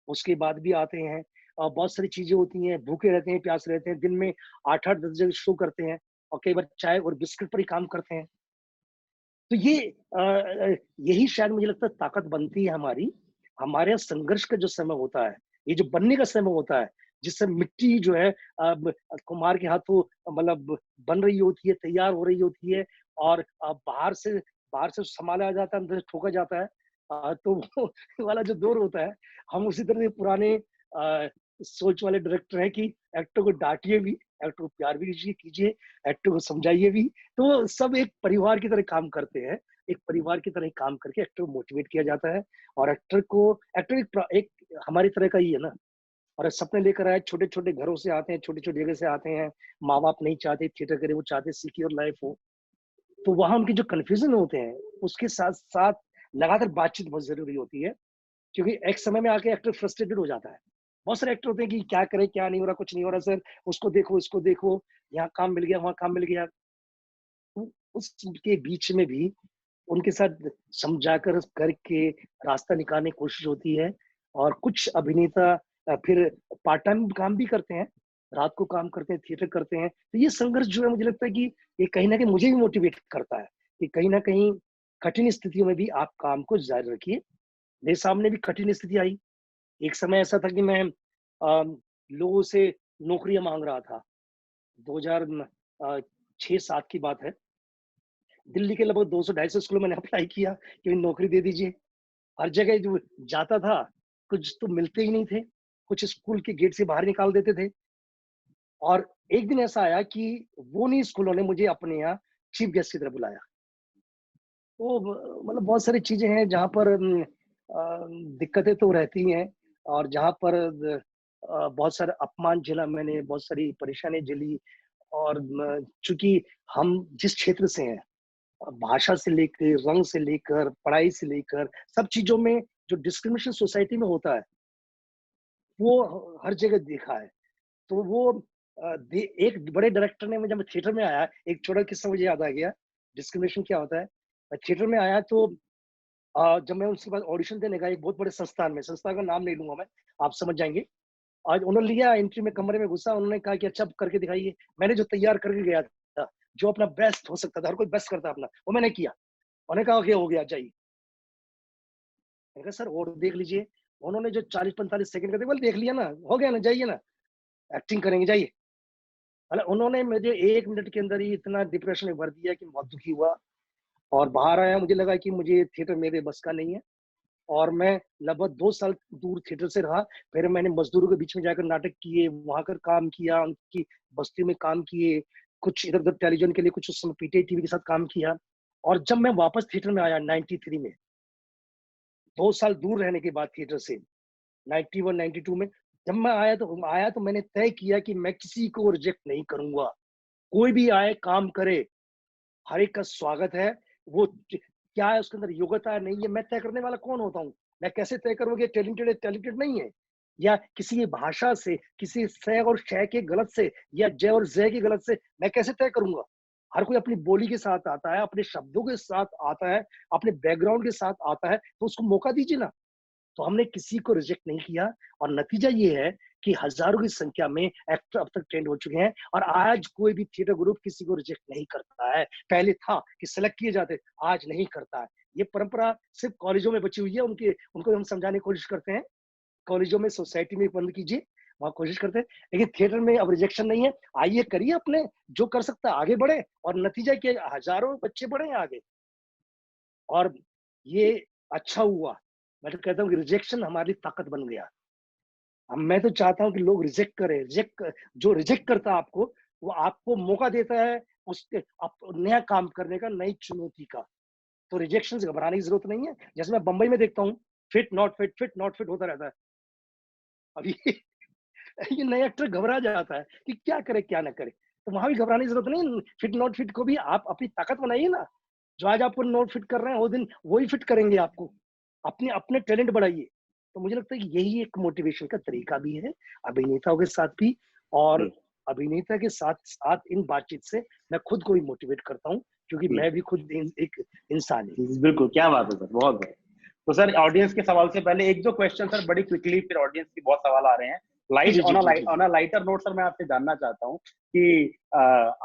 उसके बाद भी आते हैं। बहुत सारी चीजें होती हैं, भूखे रहते हैं, प्यासे रहते हैं, दिन में 8-8 10 जगह शो करते हैं, और कई बार चाय और बिस्किट पर ही काम करते हैं। तो ये यही शायद मुझे लगता है ताकत बनती है हमारी। हमारे यहाँ संघर्ष का जो समय होता है, ये जो बनने का समय होता है, जिससे मिट्टी जो है कुम्हार के हाथों मतलब बन रही होती है, तैयार हो रही होती है, और बाहर से संभाला जाता है, अंदर से ठोका जाता है। तो वो वाला जो दौर होता है, हम उसी तरह से पुराने सोच वाले डायरेक्टर हैं कि एक्टर को डांटिए भी, एक्टर को प्यार भी कीजिए, एक्टर को समझाइए भी। तो सब एक परिवार की तरह काम करते हैं। एक परिवार की तरह ही काम करके एक्टर को मोटिवेट किया जाता है। और एक्टर एक हमारी तरह का ही है ना। और सपने लेकर आए, छोटे-छोटे घरों से आते हैं, छोटी-छोटी जगह से आते हैं। माँ-बाप नहीं चाहते थिएटर करे, वो चाहते सीखे और लाइफ हो। तो वहाँ उनके जो कन्फ्यूज़न होते हैं, उसके साथ-साथ लगातार बातचीत बहुत ज़रूरी होती है। क्योंकि एक समय में आके एक्टर फ्रस्ट्रेटेड हो जाता है। बहुत सारे एक्टर होते हैं कि क्या करें, क्या नहीं हो रहा, कुछ नहीं हो रहा सर, उसको देखो, इसको देखो, यहाँ काम मिल गया, वहाँ काम मिल गया। तो उसके बीच में भी उनके साथ समझाकर करके रास्ता निकालने की कोशिश होती है। और कुछ अभिनेता फिर पार्ट टाइम काम भी करते हैं, रात को काम करते हैं, थिएटर करते हैं। तो ये संघर्ष जो है मुझे लगता है कि ये कहीं न कहीं मुझे भी मोटिवेट करता है कि कहीं न कहीं कठिन स्थितियों में भी आप काम को जारी रखिए। मेरे सामने भी कठिन स्थिति आई। एक समय ऐसा था कि मैं लोगों से नौकरियाँ माँग रहा था। 2006-7 की बात है। दिल्ली के लगभग 200-250 स्कूलों में मैंने अप्लाई किया कि नौकरी दे दीजिए। हर जगह जो जाता था, कुछ तो मिलते ही नहीं थे। कुछ स्कूल के गेट से बाहर निकाल देते थे। और एक दिन ऐसा आया कि वो नहीं स्कूलों ने मुझे अपने यहाँ चीफ गेस्ट की तरह बुलाया। तो मतलब बहुत सारी चीज़ें हैं जहाँ पर दिक्कतें तो रहती हैं, और जहाँ पर बहुत सारा अपमान झेला मैंने, बहुत सारी परेशानी झेली। और चूँकि हम जिस क्षेत्र से हैं, भाषा से लेके, रंग से लेकर, पढ़ाई से लेकर, सब चीज़ों में जो डिस्क्रिमिनेशन सोसाइटी में होता है, वो हर जगह देखा है। तो वो एक बड़े डायरेक्टर ने, मुझे जब मैं थिएटर में आया, एक छोटा किस्सा मुझे याद आ गया, डिस्क्रिमिनेशन क्या होता है। मैं थिएटर में आया तो जब मैं उसके बाद ऑडिशन देने गया एक बहुत बड़े संस्थान में, संस्थान का नाम नहीं लूँगा मैं, आप समझ जाएँगे। आज उन्होंने लिया एंट्री में, कमरे में घुसा, उन्होंने कहा कि अच्छा अब करके दिखाइए। मैंने जो तैयार करके गया था, जो अपना बेस्ट हो सकता था, हर कोई बेस्ट करता है अपना, वो मैंने किया। उन्होंने कहा कि हो गया, जाइए। मैंने कहा सर और देख लीजिए। उन्होंने जो 40-45 सेकंड का, बोले देख लिया ना, हो गया ना, जाइए ना, एक्टिंग करेंगे, जाइए। मतलब उन्होंने मुझे 1 मिनट के अंदर ही इतना डिप्रेशन में भर दिया कि बहुत दुखी हुआ। और बाहर आया, मुझे लगा कि मुझे थिएटर मेरे बस का नहीं है। और मैं लगभग 2 साल दूर थिएटर से रहा। फिर मैंने मज़दूरों के बीच में जाकर नाटक किए, वहाँ कर काम किया, उनकी बस्तियों में काम किए, कुछ इधर-उधर टेलीविज़न के लिए, कुछ उस समय पीटीआई टीवी के साथ काम किया। और जब मैं वापस थिएटर में आया 93 में, 2 साल दूर रहने के बाद थिएटर से, 91-92 में, जब मैं आया तो मैंने तय किया कि मैं किसी को रिजेक्ट नहीं करूँगा। कोई भी आए, काम करे, हर एक का स्वागत है। वो क्या है उसके अंदर योग्यता है, नहीं है, मैं तय करने वाला कौन होता हूँ? मैं कैसे तय करूँ कि टैलेंटेड है, टैलेंटेड नहीं है? या किसी की भाषा से, किसी स और श के गलत से, या ज और ज़ की गलत से मैं कैसे तय करूँगा? हर कोई अपनी बोली के साथ आता है, अपने शब्दों के साथ आता है, अपने बैकग्राउंड के साथ आता है, तो उसको मौका दीजिए ना। तो हमने किसी को रिजेक्ट नहीं किया, और नतीजा ये है कि हज़ारों की संख्या में एक्टर अब तक ट्रेंड हो चुके हैं। और आज कोई भी थिएटर ग्रुप किसी को रिजेक्ट नहीं करता है। पहले था कि सेलेक्ट किए जाते, आज नहीं करता है। ये परंपरा सिर्फ़ कॉलेजों में बची हुई है, उनको हम समझाने की कोशिश करते हैं। कॉलेजों में, सोसाइटी में बंद कीजिए, वहाँ कोशिश करते हैं। लेकिन थिएटर में अब रिजेक्शन नहीं है, आइए करिए अपने जो कर सकता है, आगे बढ़े, और नतीजा क्या है, हजारों बच्चे बढ़े हैं आगे। और ये अच्छा हुआ। मैं तो कहता हूँ कि रिजेक्शन हमारी ताकत बन गया। अब मैं तो चाहता हूँ कि लोग रिजेक्ट करें, जो रिजेक्ट करता है आपको, वो आपको मौका देता है उसके नया काम करने का, नई चुनौती का। तो रिजेक्शन से घबराने की जरूरत नहीं है। जैसे मैं बंबई में देखता हूँ, fit not fit, fit not fit होता रहता है। अब ये नया एक्टर घबरा जाता है कि क्या करे क्या ना करे। तो वहां भी घबराने की जरूरत नहीं। फिट नॉट फिट को भी आप अपनी ताकत बनाइए ना। जो आज आपको नॉट फिट कर रहे हैं, वो दिन वही फिट करेंगे आपको। अपने अपने टैलेंट बढ़ाइए। तो मुझे लगता है कि यही एक मोटिवेशन का तरीका भी है अभिनेताओं के साथ भी, और जी अभिनेता के साथ साथ इन बातचीत से मैं खुद को भी मोटिवेट करता हूँ, क्योंकि जी मैं भी खुद एक इंसान ही। बिल्कुल, क्या बात है सर, बहुत बहुत। तो सर ऑडियंस के सवाल से पहले एक दो क्वेश्चन सर बड़ी क्विकली, फिर ऑडियंस की बहुत सवाल आ रहे हैं। जी जी जी जी जी on a lighter note sir, मैं आपसे जानना चाहता हूँ कि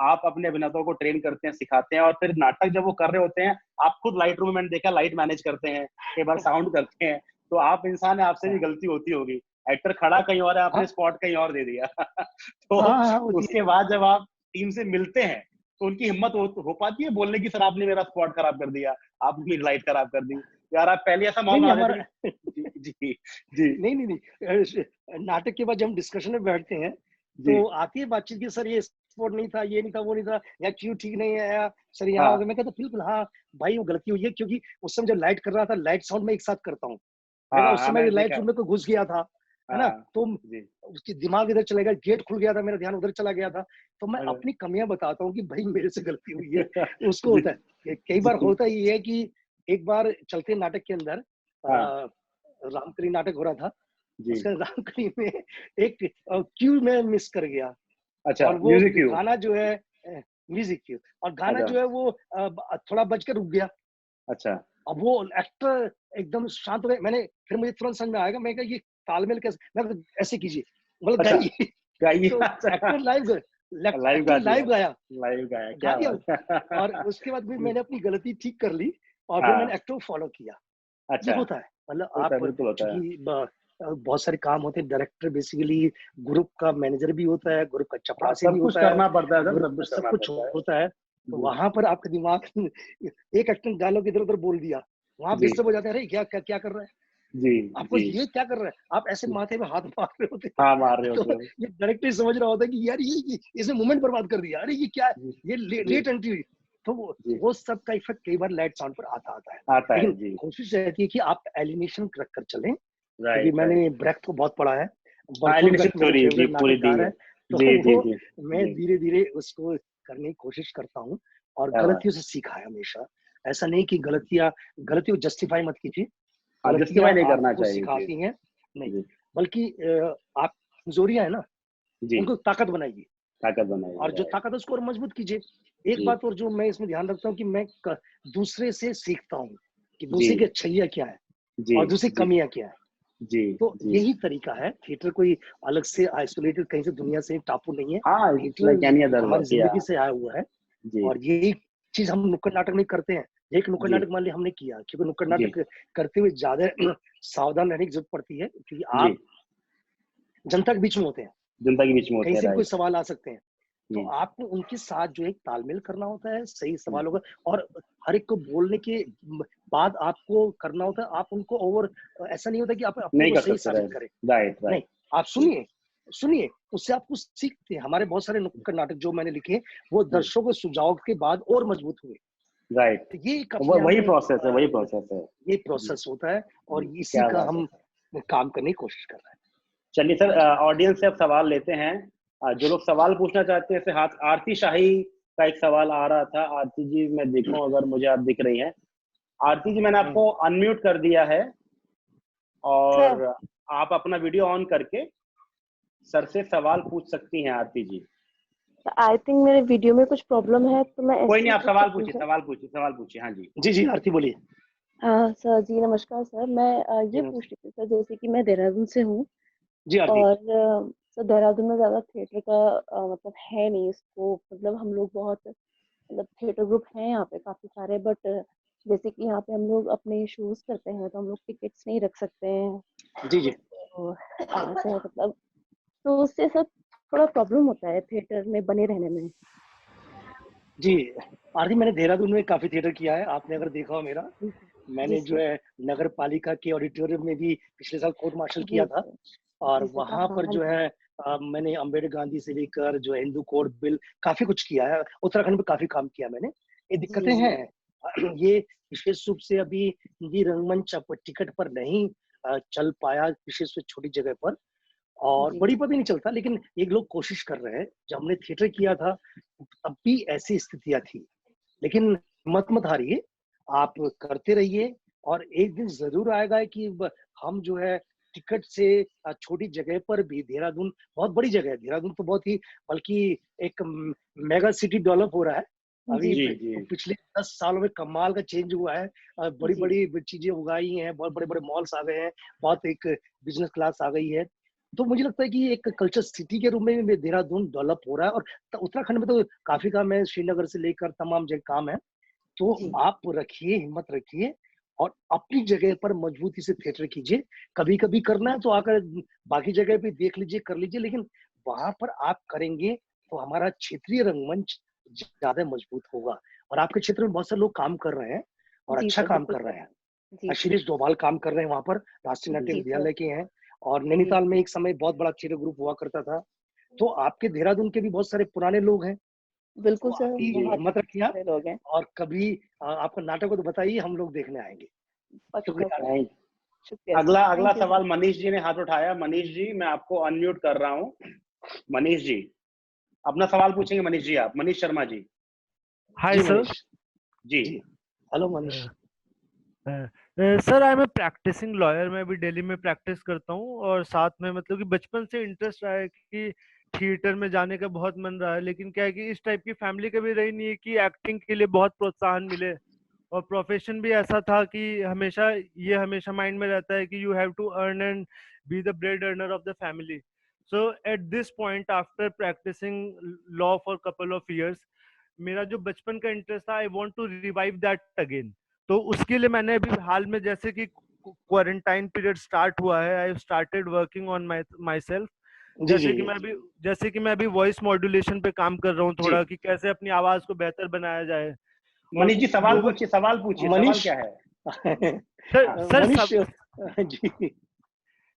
आप अपने अभिनेताओं को ट्रेन करते हैं, सिखाते हैं, और फिर नाटक जब वो कर रहे होते हैं, आप खुद लाइट रूम में, मैंने देखा, लाइट मैनेज करते हैं, कई बार साउंड करते हैं, तो आप इंसान है, आपसे भी हाँ गलती होती होगी। एक्टर खड़ा कहीं और है, आपने हाँ स्पॉट कहीं और दे दिया तो हाँ हाँ, होती है। उसके बाद जब आप टीम से मिलते हैं, तो उनकी हिम्मत हो पाती है बोलने की, सर आपने मेरा स्पॉट खराब कर दिया, आपने मेरी लाइट खराब कर दी, यार आप पहले ऐसा नहीं माहौल नहीं बना देते हमारा कि जी जी जी नहीं नहीं नहीं, नाटक के बाद जब हम डिस्कशन में बैठते हैं, जी तो आती है बातचीत कि सर ये स्पॉट नहीं था, ये नहीं था, वो नहीं था, या क्यों ठीक नहीं आया, सर यहाँ हाँ मैं कहता बिल्कुल हाँ भाई वो गलती हुई है, क्योंकि उस समय जब लाइट कर रहा था, लाइट साउंड में एक साथ करता हूँ। मैं कहा हाँ उस हाँ, समय मैंने लाइट देखा। रूम में कोई घुस गया था, है ना, हाँ तो जी। उसकी दिमाग इधर चला गया, गेट खुल गया था, मेरा ध्यान उधर चला गया था। तो मैं अरे अपनी कमियां बताता हूँ कि भाई मेरे से गलती हुई है। उसको जी होता है, कई बार जी होता ये है कि एक बार चलते नाटक के अंदर हाँ रामकली नाटक हो रहा था, जी। उसका रामकली में एक क्यू में मिस कर गया, अच्छा, और वो म्यूजिक क्यू। गाना जो है म्यूजिक क्यू, और गाना अच्छा जो है वो थोड़ा बज के रुक गया। अच्छा अब वो एक्टर एकदम शांत हो गए। मैंने फिर मुझे तुरंत समझ में आएगा, मैं कहा ये तालमेल कैसे, मैं कहा, ऐसे कीजिए, मतलब अच्छा, गाइए। गाइए। तो अच्छा, एक्टर लाइव लाइव एक्टर गा दिया। लाइव गाया, लाइव गाया, गा क्या दिया। और बात उसके बाद फिर मैंने अपनी गलती ठीक कर ली, और फिर मैंने हाँ, एक्टर को फॉलो किया। ये अच्छा, होता है, मतलब होता आप है, बिल्कुल होता है। चूंकि बहुत सारे काम होते हैं, डायरेक्टर बेसिकली ग्रुप का मैनेजर भी होता है, ग्रुप का हाँ, चपरासी भी सब कुछ होता है, करना पड़ता है सर, ग्रुप सब का कुछ सब करना कुछ पड़ता है। होता है। तो जी वहां पर आपका दिमाग एक एक्टर डायलॉग इधर उधर बोल दिया, वहां जी डिस्टर्ब हो जाते हैं, अरे क्या क्या क्या कर रहा है, जी आपको जी ये क्या कर रहा है, आप ऐसे माथे में हाथ मार रहे होते हाँ, मार रहे हैं। होते तो हो। ये डायरेक्टर समझ रहा होता है कि यार ये इसने मोमेंट बर्बाद कर दिया, अरे ये क्या है, जी ये जी लेट एंट्री हुई। तो जी वो सब का इफेक्ट कई बार लाइट साउंड पर आता है। आता लेकिन है। जी, कोशिश रहती है कि आप एलिमिनेशन रख कर चलें, क्योंकि राइट राइट। मैंने ब्रेख्त को बहुत पढ़ा है, हाँ, बर्तोल्ड एलिमिनेशन ब्रेख्त मेरे थ्योरी जी फेवरेट पूरी दी नाटककार है। है। तो जी जी वो जी मैं जी, धीरे धीरे उसको करने की कोशिश करता हूँ, और क्या बात। गलतियों से सीखा है हमेशा। ऐसा नहीं कि गलतियों को जस्टिफाई मत कीजिए, हाँ, गलतियां जस्टिफाई नहीं करना आपको चाहिए। जी सिखाती हैं, नहीं, जी बल्कि आप कमजोरियां है ना, जी, उनको ताकत बनाइए, ताकत बनाइए, और जो राइट। ताकत है उसको और मजबूत कीजिए। एक जी बात और जो मैं इसमें ध्यान रखता हूँ कि दूसरे से सीखता हूँ कि जी दूसरे की अच्छाइयाँ क्या है, जी और दूसरी जी कमियां क्या है। जी तो जी। यही तरीका है। थिएटर कोई अलग से आइसोलेटेड कहीं से दुनिया से टापू नहीं है। हाँ, it's like theatre any other हमारी वर्क, या जिंदगी से आया हुआ है, जी और यही चीज हम नुक्कड़ नाटक में करते हैं। एक नुक्कड़ जी नाटक मान लिया हमने किया, क्योंकि नुक्कड़ जी नाटक करते हुए ज्यादा सावधान रहने की जरूरत पड़ती है, क्योंकि जी। आप जनता के बीच में होते हैं, जनता के बीच में कहीं होते हैं, से भी कोई राइट। सवाल आ सकते हैं। तो जी आपको उनके साथ जो है तालमेल करना होता है, सही जी सवालों का, और हर एक को बोलने के बाद आपको करना होता है। आप उनको ओवर, ऐसा नहीं होता कि आप अपने नहीं को कर सही सकते, साबित राइट करें, राइट नहीं, राइट। आप जी सुनिए, सुनिए, उससे आप कुछ सीखते हैं। हमारे बहुत सारे नुक्कड़ नाटक जो मैंने लिखे, वो जी, दर्शकों के सुझाव के बाद और मजबूत हुए। राइट। तो ये एक अपने आप वही में प्रोसेस है, वही प्रोसेस है। ये जी प्रोसेस होता है, और जी, इसी क्या का बात है। हम काम करने की कोशिश कर रहे चलिए सर, ऑडियंस से अब सवाल लेते हैं। जो लोग सवाल पूछना चाहते हैं, से हाथ, आरती शाही का एक सवाल आ रहा था। आरती जी, मैं देखूं अगर मुझे आप दिख रही हैं। आरती जी, मैंने हैं। आपको अनम्यूट कर दिया है, है। और आप अपना वीडियो ऑन करके सर से सवाल पूछ सकती हैं, आरती जी। आई थिंक मेरे वीडियो में कुछ प्रॉब्लम है, तो मैं कोई ऐसे नहीं, ही आप पूछ सवाल सकती हूँ पूछिए, सर। सवाल पूछिए, सवाल पूछिए, हाँ जी। जी जी आरती बोलिए। हाँ सर जी, नमस्कार सर। मैं जी ये पूछ रही थी सर, जैसे कि मैं देहरादून से हूँ, जी आरती। और सर देहरादून में ज़्यादा थिएटर का मतलब है नहीं स्कोप। मतलब हम लोग बहुत, मतलब थिएटर ग्रुप हैं यहाँ पे काफ़ी सारे, बट जैसे कि यहाँ पे हम लोग अपने शोज करते हैं, तो हम लोग टिकट्स नहीं रख सकते हैं। जी जी। तो ऐसे मतलब तो उससे सब थोड़ा प्रॉब्लम होता है थिएटर में बने रहने में। जी, आरती मैंने देहरादून में काफ़ी थिएटर किया है, आपने अगर देखा हो मेरा। जी, जी मैंने जो सर। है नगर पालिका के ऑडिटोरियम में भी पिछले साल कोर्ट मार्शल जी किया था सर। और जी सर। वहाँ हाँ, पर हाँ जो जी। है मैंने अम्बेडकर गांधी से लेकर जो हिंदू कोड बिल काफ़ी कुछ किया है। उत्तराखंड में काफ़ी काम किया मैंने। ये जी, दिक्कतें जी। हैं। ये विशेष रूप से अभी हिंदी रंगमंच अब टिकट पर नहीं चल पाया, विशेष रूप से छोटी जगह पर। और जी, बड़ी पर भी नहीं चलता, लेकिन ये लोग कोशिश कर रहे हैं। जब हमने थिएटर किया था, तब भी ऐसी स्थितियाँ थी। लेकिन हिम्मत मत हारिए, आप करते रहिए और एक दिन ज़रूर आएगा कि हम जो है टिकट से छोटी जगह पर भी देहरादून बहुत बड़ी जगह है। देहरादून तो बहुत ही बल्कि एक मेगा सिटी डेवलप हो रहा है। अभी जी जी सर। जी पिछले 10 सालों में कमाल का चेंज हुआ है। जी, बड़ी-बड़ी चीज़ें उगाई हैं, बहुत बड़े-बड़े मॉल्स आ गए हैं, बहुत एक बिज़नेस क्लास आ गई है। तो मुझे लगता है कि एक कल्चर सिटी के रूप में भी देहरादून डेवलप हो रहा है और उत्तराखंड में तो काफ़ी काम है, श्रीनगर से लेकर तमाम जगह काम है। तो जी, आप रखिए, हिम्मत रखिए और अपनी जगह पर मजबूती से थिएटर कीजिए। कभी-कभी करना है तो आकर बाकी जगह पे देख लीजिए, कर लीजिए, लेकिन वहाँ पर आप करेंगे तो हमारा क्षेत्रीय रंगमंच ज़्यादा मजबूत होगा और आपके क्षेत्र में बहुत सारे लोग काम कर रहे हैं और जी अच्छा सर, काम बिल्कुल कर सर। रहे हैं। जी सर। शिरीष डोभाल काम कर रहे हैं वहाँ पर, राष्ट्रीय नाट्य जी सर। विद्यालय के हैं और जी नैनीताल में सर। एक समय बहुत बड़ा थिएटर ग्रुप हुआ करता था। तो आपके देहरादून के भी बहुत सारे पुराने लोग हैं, बिल्कुल तो सर, अभी जी। बहुत हिम्मत रखिए आप सारे लोग हैं। और कभी आपका नाटक हो तो बताइए, हम लोग देखने आएँगे। पक्का शुक्रिया। सर। थैंक शुक्रिया सर। अगला अगला थैंक यू सर। सवाल मनीष जी ने हाथ उठाया। मनीष जी, मैं आपको अनम्यूट कर रहा हूँ। मनीष जी, अपना सवाल पूछेंगे। मनीष जी, आप मनीष शर्मा जी। Hi, जी sir. मनीष। जी जी, hello Manish. Uh, sir I am a practising lawyer. मैं अभी दिल्ली में प्रैक्टिस करता हूँ और साथ में मतलब कि बचपन से इंटरेस्ट रहा है कि थिएटर में जाने का बहुत मन रहा है, लेकिन क्या है कि इस टाइप की फैमिली कभी रही नहीं है कि एक्टिंग के लिए बहुत प्रोत्साहन मिले। और प्रोफेशन भी ऐसा था कि हमेशा माइंड में रहता है कि you have to earn and be the bread earner of the family. So at this point after practising law for couple of years, मेरा जो बचपन का इंटरेस्ट था, I want to revive that again. तो उसके लिए मैंने अभी हाल में, जैसे कि क्वारंटाइन पीरियड स्टार्ट हुआ है, I started working on myself. जी, जी, जी, जैसे कि मैं अभी वॉइस मॉड्यूलेशन पे काम कर रहा हूँ जी। थोड़ा, कि कैसे अपनी आवाज को बेहतर बनाया जाए। और मनीष जी, सवाल लोगों पूछिए, सवाल पूछिए, सवाल मनीष क्या है? सर हाँ। सर मनीष सब जी,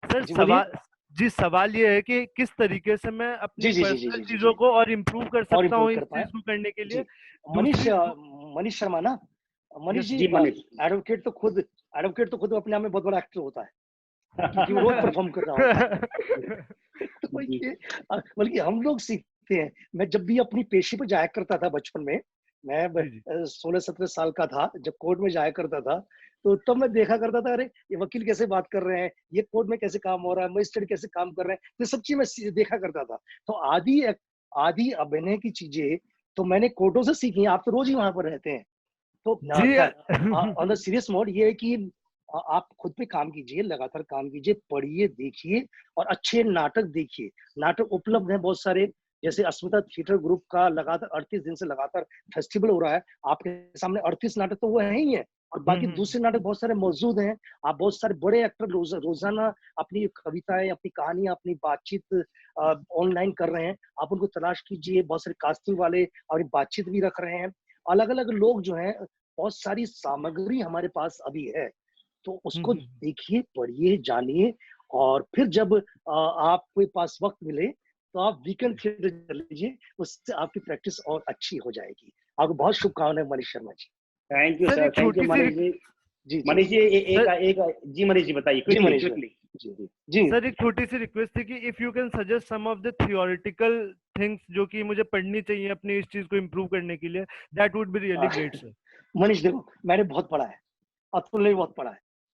सर जी बोलिए। सवाल जी, सवाल ये है कि किस तरीके से मैं अपनी जी, जी, जी, जी, पर्सनल जी, जी, चीजों जी। को और इम्प्रूव कर और सकता इम्प्रूव हूँ इस कर पाएँ। चीज को करने के लिए। जी, मनीष दूसरी मनीष शर्मा ना? मनीष यस जी जी मनीष। एडवोकेट तो खुद अपने आप में बहुत बड़ा एक्टर होता है, क्योंकि वो रोज़ परफ़ॉर्म कर रहा होता है। तो जी ये बल्कि हम लोग सीखते हैं। मैं जब भी अपनी पेशी पे जाया करता था बचपन में, मैं जी जी 16-17 साल का था, जब कोर्ट में जाया करता था, तो तब मैं देखा करता था, अरे! ये वकील कैसे बात कर रहे हैं, ये कोर्ट में कैसे काम हो रहा है, मजिस्ट्रेट कैसे काम कर रहे हैं, ये सब चीज़ मैं देखा करता था। तो आधी अभिनय की चीज़ें तो मैंने कोर्टों से सीखी हैं, आप तो रोज़ ही वहाँ पर रहते हैं। तो जी खैर ऑन द सीरियस नोट ये है कि आप खुद पे काम कीजिए, लगातार काम कीजिए, पढ़िए, देखिए और अच्छे नाटक देखिए। नाटक उपलब्ध हैं बहुत सारे, जैसे अस्मिता थिएटर ग्रुप का लगातार 38 दिन से लगातार फेस्टिवल हो रहा है। आपके सामने 38 नाटक तो वो हैं ही हैं और बाकी दूसरे नाटक बहुत सारे मौजूद हैं। आप बहुत सारे बड़े एक्टर रोज़ाना अपनी कविताएँ, अपनी कहानियाँ, अपनी बातचीत ऑनलाइन कर रहे हैं। आप उनको तलाश कीजिए, बहुत सारे कास्टिंग वाले अपनी बातचीत भी रख रहे हैं। अलग-अलग लोग जो हैं, बहुत सारी सामग्री हमारे पास अभी है। तो उसको देखिए, पढ़िए, जानिए और फिर जब आपके पास वक़्त मिले, तो आप वीकेंड थिएटर कर लीजिए, उससे आपकी प्रैक्टिस और अच्छी हो जाएगी। आपको बहुत शुभकामनाएँ मनीष शर्मा जी। थैंक यू सर सर, एक थैंक यू छोटी सी मनीष जी। जी, जी। मनीष जी, एक सर एक जी मनीष जी, बताइए जी, क्विकली मनीष भाई। क्विकली। जी, जी। जी, सर एक छोटी सी रिक्वेस्ट थी कि if you can suggest some of the theoretical things जो कि मुझे पढ़नी चाहिए अपनी इस चीज को इम्प्रूव करने के लिए, that would be really great sir. Manish देखो, मैंने बहुत पढ़ा है, अतुल ने भी बहुत पढ़ा है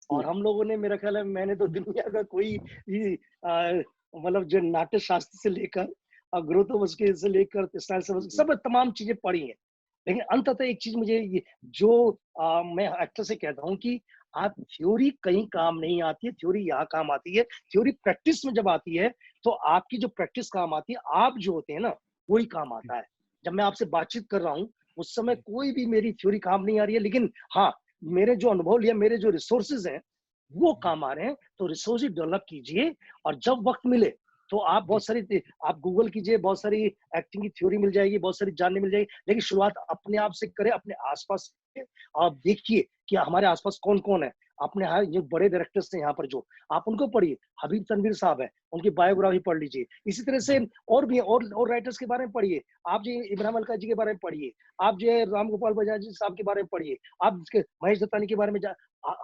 हुँ, और हम लोगों ने मेरा ख्याल है मैंने तो दुनिया का कोई भी मतलब जो नाट्य शास्त्र से लेकर गौतम से लेकर कृष्णा से सब तमाम चीजें पढ़ी हैं। लेकिन अंततः एक चीज मुझे ये जो मैं एक्टर से कहता हूँ कि आप थ्योरी कहीं काम नहीं आती है, थ्योरी यहाँ काम आती है। थ्योरी प्रैक्टिस में जब आती है, तो आपकी जो प्रैक्टिस काम आती है, आप जो होते हैं ना, वही काम आता है। जब मैं आपसे बातचीत कर रहा हूँ, उस समय कोई भी मेरी थ्योरी काम नहीं आ रही है, लेकिन हाँ, मेरे जो अनुभव लिया, मेरे जो रिसोर्सेज हैं, वो काम आ रहे हैं। तो रिसोर्सेज डेवलप कीजिए और जब वक़्त मिले, तो आप बहुत सारी, आप गूगल कीजिए, बहुत सारी एक्टिंग की थ्योरी मिल जाएगी, बहुत सारी जानने मिल जाएगी, लेकिन शुरुआत अपने आप से करें, अपने आसपास से। आप देखिए कि हमारे आसपास कौन कौन है, अपने यहाँ ये बड़े डायरेक्टर्स हैं यहाँ पर, जो आप उनको पढ़िए, हबीब तनवीर साहब है, उनकी बायोग्राफी पढ़ लीजिए। इसी तरह से और भी और राइटर्स के बारे में पढ़िए, आप जो इब्राहिम अलका जी के बारे में पढ़िए, आप जो राम गोपाल बजाज जी साहब के बारे में पढ़िए, आप महेश दत्तानी के बारे में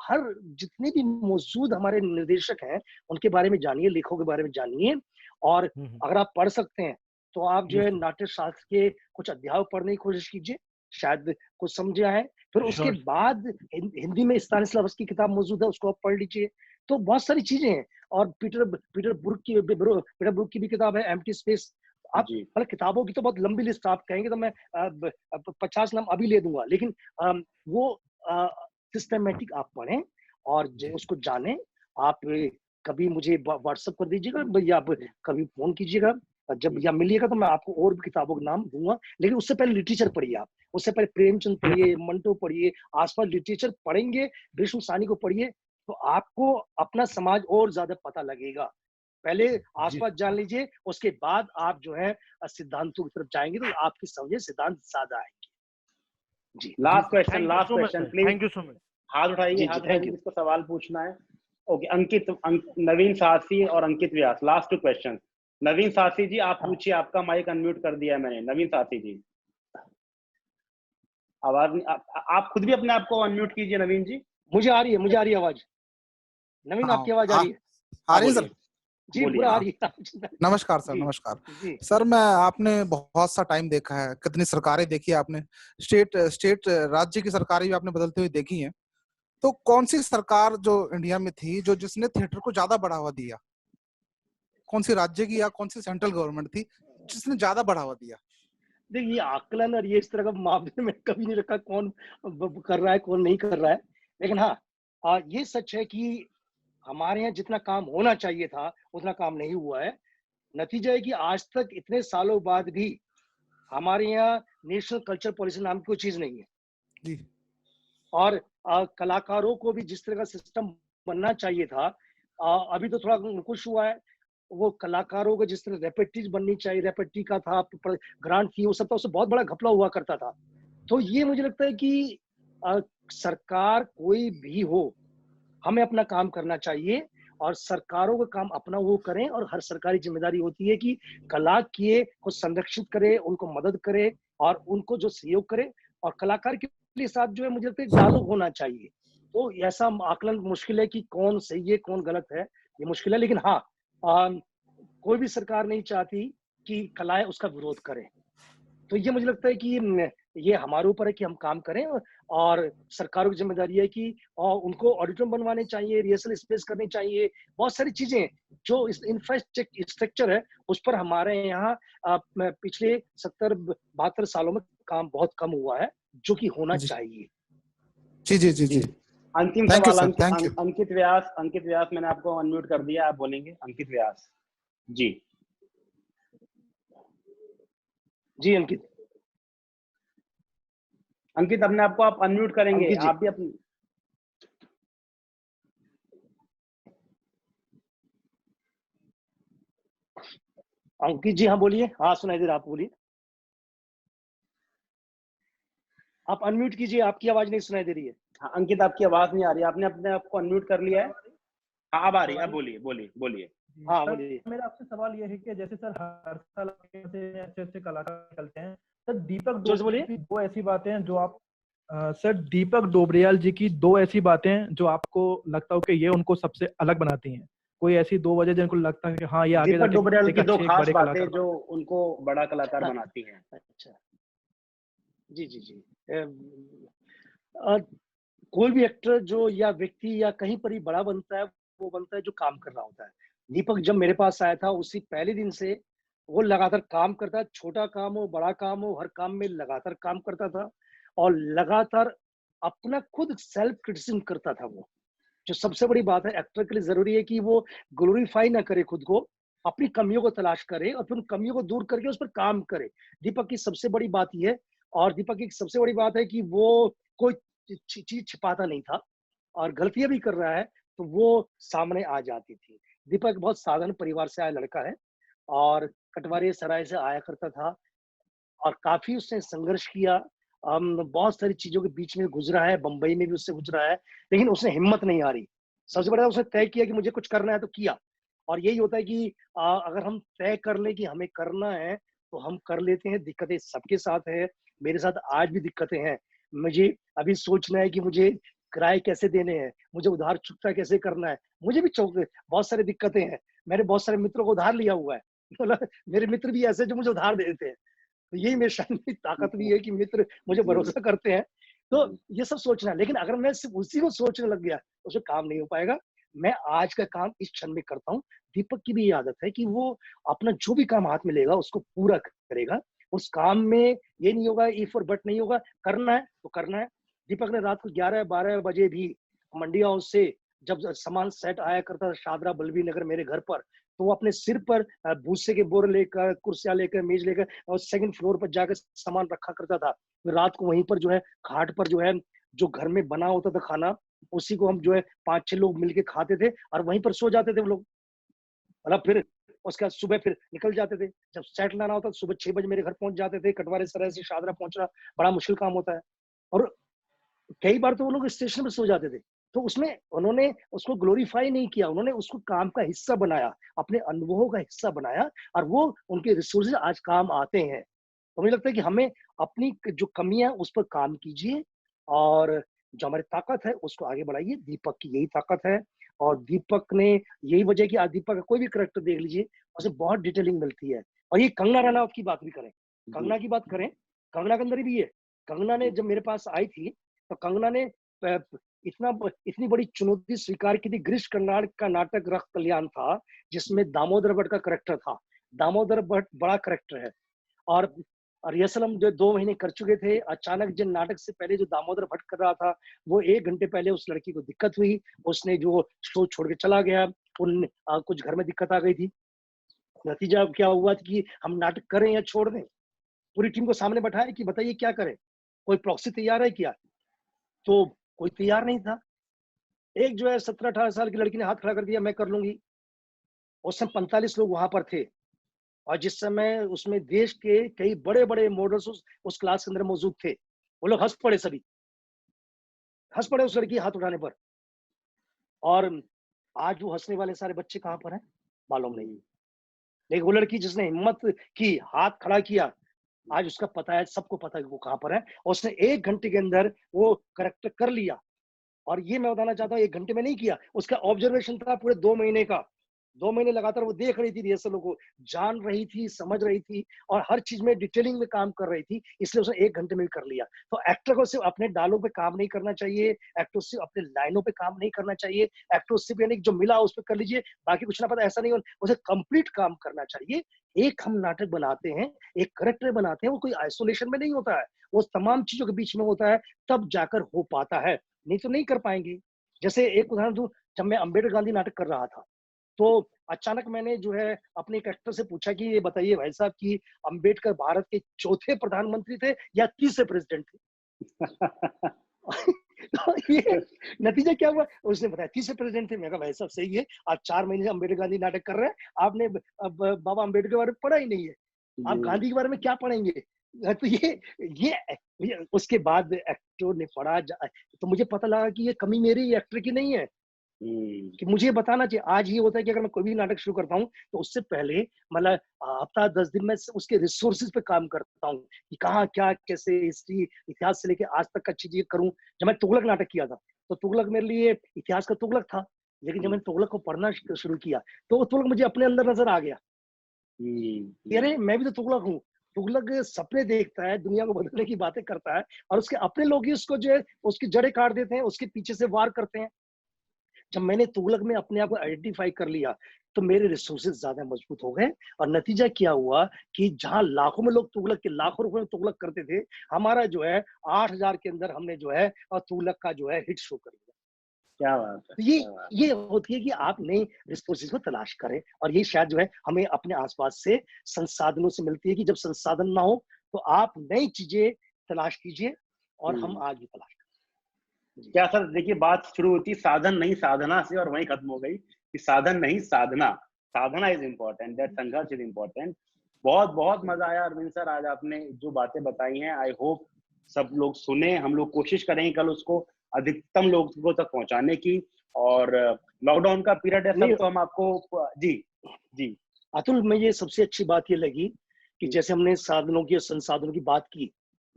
हर जितने भी मौजूद हमारे निर्देशक हैं उनके बारे में जानिए, लेखकों के बारे में जानिए। और अगर आप पढ़ सकते हैं तो आप जो है नाट्य शास्त्र के कुछ अध्याय पढ़ने की कोशिश कीजिए, शायद कुछ समझे आए। फिर उसके बाद हिंदी में स्तानिस्लावस्की की किताब मौजूद है, उसको आप पढ़ लीजिए। तो बहुत सारी चीजें हैं। और पीटर ब्रूक की भी किताब है, एम्प्टी स्पेस। आप मतलब किताबों की तो बहुत लंबी लिस्ट, आप कहेंगे तो मैं 50 नाम अभी ले दूंगा, लेकिन वो सिस्टमेटिक आप पढ़ें और उसको जानें। आप कभी मुझे व्हाट्सएप कर दीजिएगा या आप कभी फोन कीजिएगा, जब या मिलिएगा तो मैं आपको और भी किताबों के नाम दूंगा। लेकिन उससे पहले लिटरेचर पढ़िए, आप उससे पहले प्रेमचंद पढ़िए, मंटो पढ़िए, आसपास लिटरेचर पढ़ेंगे, भीष्म सानी को पढ़िए, तो आपको अपना समाज और ज्यादा पता लगेगा। पहले आसपास जान लीजिए, उसके बाद आप जो है सिद्धांतों की तरफ जाएंगे तो आपकी समझे सिद्धांत ज्यादा आएंगे। जी, last question please. Thank you so much. हाथ उठाइए, हाथ उठाइए जिसको सवाल पूछना है। ओके, नवीन साहसी और अंकित व्यास, लास्ट 2 क्वेश्चन। नवीन साहसी जी आप पूछिए, आपका माइक अनम्यूट कर दिया है मैंने। नवीन साहसी जी आवाज आप खुद भी अपने आप को अनम्यूट कीजिए। नवीन जी मुझे आ रही है आवाज। नवीन आपकी आवाज आ रही है? आ रही है सर जी, पूरा आ रही है। नमस्कार सर। नमस्कार सर। मैं आपने बहुत सा टाइम देखा है, कितनी सरकारें देखी है आपने, स्टेट राज्य की सरकारें भी आपने बदलते हुए देखी हैं। तो कौन सी सरकार जो इंडिया में थी जो जिसने थिएटर को ज्यादा बढ़ावा दिया? कौन सी राज्य की या कौन सी सेंट्रल गवर्नमेंट थी जिसने ज्यादा बढ़ावा दिया? देखिए, आकलन और ये इस तरह का मामले में कभी नहीं रखा कौन कर रहा है कौन नहीं कर रहा है। लेकिन हाँ, ये सच है कि हमारे यहाँ जितना काम होना चाहिए था उतना काम नहीं हुआ है। नतीजा है कि आज तक इतने सालों बाद भी हमारे यहाँ नेशनल कल्चर पॉलिसी नाम की कोई चीज नहीं है जी। और कलाकारों को भी जिस तरह का सिस्टम बनना चाहिए था, अभी तो थोड़ा अंकुश हुआ है। वो कलाकारों को जिस तरह रेपेट्रीज बननी चाहिए, रेपेट्री का था, ग्रांट फी, वो सब था, उससे बहुत बड़ा घपला हुआ करता था। तो ये मुझे लगता है कि सरकार कोई भी हो, हमें अपना काम करना चाहिए और सरकारों का काम अपना वो करें। और हर सरकारी जिम्मेदारी होती है कि कला को संरक्षित करे, उनको मदद करे और उनको जो सहयोग करे। और कलाकार के साथ जो है मुझे लगता है डायलॉग होना चाहिए। तो ऐसा आकलन मुश्किल है कि कौन सही है कौन गलत है, ये मुश्किल है। लेकिन हाँ, कोई भी सरकार नहीं चाहती कि कलाएं उसका विरोध करें। तो ये मुझे लगता है कि ये हमारे ऊपर है कि हम काम करें। और सरकारों की जिम्मेदारी है कि उनको ऑडिटोरियम बनवाने चाहिए, रिहर्सल स्पेस करनी चाहिए, बहुत सारी चीजें जो इंफ्रास्ट्रक्चर है उस पर हमारे यहाँ पिछले 70-72 सालों में काम बहुत कम हुआ है, जो कि होना चाहिए। जी जी जी जी। अंतिम सवाल अंकित व्यास मैंने आपको अनम्यूट कर दिया, आप बोलेंगे। अंकित व्यास जी। जी अंकित अपने आपको आप अनम्यूट करेंगे, आप भी अपनी। अंकित जी हाँ बोलिए। हाँ सुनाई दे रहा, आप बोलिए। आप अनम्यूट कीजिए, आपकी आवाज नहीं सुनाई दे रही है। हाँ अंकित, आपकी आवाज नहीं आ रही, आपने अपने आप को अनम्यूट कर लिया है? हाँ अब आ रही है, अब बोलिए। हाँ बोलिए। मेरा आपसे सवाल ये है कि जैसे सर हर साल अच्छे कलाकार निकलते हैं, सर दीपक डोबरियाल की दो ऐसी बातें हैं जो आप सर दीपक डोबरियाल जी की दो ऐसी बातें जो आपको लगता हो कि ये उनको सबसे अलग बनाती हैं? कोई ऐसी 2 वजह जिनको लगता है कि हाँ ये आगे दीपक डोबरियाल की 2 खास बातें जो उनको बड़ा कलाकार बनाती हैं। अच्छा, जी जी जी। कोई भी एक्टर जो या व्यक्ति या कहीं पर ही बड़ा बनता है, वो बनता है जो काम कर रहा होता है। दीपक जब मेरे पास आया था उसी पहले दिन से वो लगातार काम करता, छोटा काम हो बड़ा काम हो, हर काम में लगातार काम करता था और लगातार अपना खुद सेल्फ क्रिटिसिज्म करता था। वो जो सबसे बड़ी बात है, एक्टर के लिए जरूरी है कि वो ग्लोरीफाई ना करे खुद को, अपनी कमियों को तलाश करे और फिर उन कमियों को दूर करके उस पर काम करे। दीपक की सबसे बड़ी बात यह है। और दीपक की सबसे बड़ी बात है कि वो कोई चीज छिपाता नहीं था और गलतियां भी कर रहा है तो वो सामने आ जाती थी। दीपक बहुत साधारण परिवार से आया लड़का है और कटवारी सराय से आया करता था और काफी उसने संघर्ष किया। बहुत सारी चीजों के बीच में गुजरा है, बंबई में भी उससे गुजरा है, लेकिन उसने हिम्मत नहीं हारी। सबसे बड़ा उसने तय किया कि मुझे कुछ करना है तो किया। और यही होता है कि अगर हम तय कर ले कि हमें करना है तो हम कर लेते हैं। दिक्कतें सबके साथ है, मेरे साथ आज भी दिक्कतें हैं। मुझे अभी सोचना है कि मुझे किराए कैसे देने हैं, मुझे उधार चुकता कैसे करना है, मुझे भी बहुत सारी दिक्कतें हैं। मैंने बहुत सारे मित्रों को उधार लिया हुआ है मतलब मेरे मित्र भी ऐसे जो मुझे उधार दे देते हैं। तो यही मेरे शायद मेरी ताकत भी है कि मित्र मुझे भरोसा करते हैं। तो ये सब सोचना है, लेकिन अगर मैं सिर्फ उसी को सोचने लग गया तो उसमें काम नहीं हो पाएगा। मैं आज का काम इस क्षण में करता हूँ। दीपक की भी ये आदत है कि वो अपना जो भी काम हाथ में लेगा उसको पूरा करेगा। उस काम में ये नहीं होगा इफ और बट नहीं होगा, करना है तो करना है। दीपक ने रात को 11-12 बजे भी मंडी हाउस से जब सामान सेट आया करता था शादरा बल्लभी नगर मेरे घर पर, तो वो अपने सिर पर भूसे के बोर लेकर, कुर्सियां लेकर, मेज लेकर और सेकंड फ्लोर पर जाकर सामान रखा करता था। रात को वहीं पर जो है घाट पर जो है जो घर में बना होता था खाना, उसी को हम जो है 5-6 लोग मिलके खाते थे और वहीं पर सो जाते थे वो लोग। मतलब फिर उसके बाद सुबह फिर निकल जाते थे। जब सेट लाना होता तो सुबह 6 बजे मेरे घर पहुंच जाते थे। कटवारे सराय से शादरा पहुंचना बड़ा मुश्किल काम होता है। और कई बार तो वो लोग स्टेशन पर सो जाते थे। तो उसमें उन्होंने उसको ग्लोरीफाई नहीं किया, उन्होंने उसको काम का हिस्सा बनाया, अपने अनुभवों का हिस्सा बनाया और वो उनके रिसोर्सेज आज काम आते हैं। तो मुझे लगता है कि हमें अपनी जो कमियां उस पर काम कीजिए और जो हमारी ताकत है उसको आगे बढ़ाइए। दीपक की यही ताकत है और दीपक ने यही वजह कि आज दीपक का कोई भी करेक्टर देख लीजिए उसे बहुत डिटेलिंग मिलती है। और ये कंगना रनौत की बात भी करें, कंगना की बात करें, कंगना के अंदर भी है। कंगना ने जब मेरे पास आई थी तो कंगना ने इतनी बड़ी चुनौती स्वीकार की थी। ग्रीष्म कर्नाड का नाटक रक्त कल्याण था जिसमें दामोदर भट्ट का करेक्टर था। दामोदर भट्ट बड़ा करेक्टर है और रिहर्सल हम जो 2 महीने कर चुके थे। अचानक जिन नाटक से पहले जो दामोदर भट्ट कर रहा था वो 1 घंटे पहले उस लड़की को दिक्कत हुई, उसने जो शो छोड़ के चला गया। कुछ घर में दिक्कत आ गई थी। नतीजा क्या हुआ कि हम नाटक करें या छोड़ दें। पूरी टीम को सामने बैठाया कि बताइए क्या करें, कोई प्रॉक्सी तैयार है क्या? तो कोई तैयार नहीं था। एक जो है 17-18 साल की लड़की ने हाथ खड़ा कर दिया, मैं कर लूंगी। उस समय 45 लोग वहां पर थे और जिस समय उसमें देश के कई बड़े बड़े मॉडल्स उस क्लास के अंदर मौजूद थे। वो लोग हंस पड़े, सभी हंस पड़े उस लड़की हाथ उठाने पर। और आज वो हंसने वाले सारे बच्चे कहां पर हैं मालूम नहीं। लेकिन वो लड़की जिसने हिम्मत की, हाथ खड़ा किया, आज उसका पता है, सबको पता है कि वो कहां पर है और उसने 1 घंटे के अंदर वो करेक्टर कर लिया। और ये मैं बताना चाहता हूँ 1 घंटे में नहीं किया, उसका ऑब्जर्वेशन था पूरे 2 महीने का। 2 महीने लगातार वो देख रही थी रिहर्सलों को, जान रही थी, समझ रही थी और हर चीज में डिटेलिंग में काम कर रही थी, इसलिए उसने 1 घंटे में भी कर लिया। तो एक्टर को सिर्फ अपने डायलॉग पे काम नहीं करना चाहिए, एक्टर को सिर्फ अपने लाइनों पे काम नहीं करना चाहिए, एक्टर को सिर्फ यानी जो मिला उस पर कर लीजिए, बाकी कुछ ना पता, ऐसा नहीं, उसे कंप्लीट काम करना चाहिए। एक हम नाटक बनाते हैं, एक करेक्टर बनाते हैं, वो कोई आइसोलेशन में नहीं होता है, वो तमाम चीजों के बीच में होता है, तब जाकर हो पाता है, नहीं तो नहीं कर पाएंगे। जैसे एक उदाहरण दूं, जब मैं अम्बेडकर गांधी नाटक कर रहा था तो अचानक मैंने जो है अपने एक एक्टर से पूछा कि ये बताइए भाई साहब कि अम्बेडकर भारत के चौथे प्रधानमंत्री थे या तीसरे प्रेसिडेंट थे? तो ये नतीजा क्या हुआ, उसने बताया तीसरे प्रेसिडेंट थे। मैं कहा भाई साहब सही है, आप 4 महीने से अम्बेडकर गांधी नाटक कर रहे हैं, आपने बाबा अम्बेडकर के बारे में पढ़ा ही नहीं है, आप गांधी के बारे में क्या पढ़ेंगे? तो ये उसके बाद एक्टर ने पढ़ा तो मुझे पता लगा कि ये कमी मेरी एक्टर की नहीं है कि मुझे बताना चाहिए। आज ये होता है कि अगर मैं कोई भी नाटक शुरू करता हूँ तो उससे पहले मतलब हफ्ता 10 दिन में उसके रिसोर्सेज पे काम करता हूँ कि कहाँ क्या कैसे हिस्ट्री इतिहास से लेके आज तक का चीजें करूँ। जब मैं तुगलक नाटक किया था तो तुगलक मेरे लिए इतिहास का तुगलक था, लेकिन जब मैंने तुगलक को पढ़ना शुरू किया तो वो तुगलक मुझे अपने अंदर नजर आ गया। अरे मैं भी तो तुगलक हूँ। तुगलक सपने देखता है, दुनिया को बदलने की बातें करता है और उसके अपने लोग ही उसको जो है उसकी जड़ें काट देते हैं, उसके पीछे से वार करते हैं। जब मैंने तुगलक में अपने आप को आइडेंटिफाई कर लिया तो मेरे रिसोर्सेज ज्यादा मजबूत हो गए और नतीजा क्या हुआ कि जहां लाखों में लोग तुगलक के लाखों रुपए में तुगलक करते थे, हमारा जो है 8,000 के अंदर हमने जो है तुगलक का जो है हिट शो कर लिया। क्या बात है, तो ये होती है कि आप नई रिसोर्सेज को तलाश करें और ये शायद जो है हमें अपने आसपास से संसाधनों से मिलती है कि जब संसाधन ना हो तो आप नई चीजें तलाश कीजिए और हम आज भी तलाश करें। क्या सर, देखिए बात शुरू होती साधन नहीं साधना से और वहीं खत्म हो गई कि साधन नहीं साधना। साधना इज इम्पोर्टेंट, दैट संघर्ष इज इम्पोर्टेंट। बहुत बहुत मजा आया अरविंद सर, आज आपने जो बातें बताई हैं, आई होप सब लोग सुने। हम लोग कोशिश करेंगे कल उसको अधिकतम लोगों तक पहुंचाने की। और लॉकडाउन का पीरियड है सब, तो हम आपको जी जी अतुल, में ये सबसे अच्छी बात ये लगी कि जैसे हमने साधनों की और संसाधनों की बात की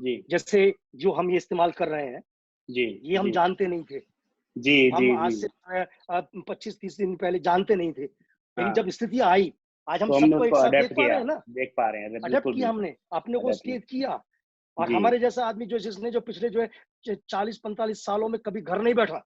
जी, जैसे जो हम ये इस्तेमाल कर रहे हैं जी, ये हम जानते नहीं थे। जी हम जी आज जी, से 25-30 दिन पहले जानते नहीं थे, लेकिन हाँ, जब स्थिति आई, आज हम तो हमने सबको एक उसको साथ अडेप्ट देख पा किया, रहे हैं ना, देख पा रहे हैं, अडेप्ट बिल्कुल किया बिल्कुल हमने, अपने को अडेप्ट उसके किया। और जी, हमारे जैसा आदमी जो जिसने जो पिछले जो है 40-45 सालों में कभी घर नहीं बैठा,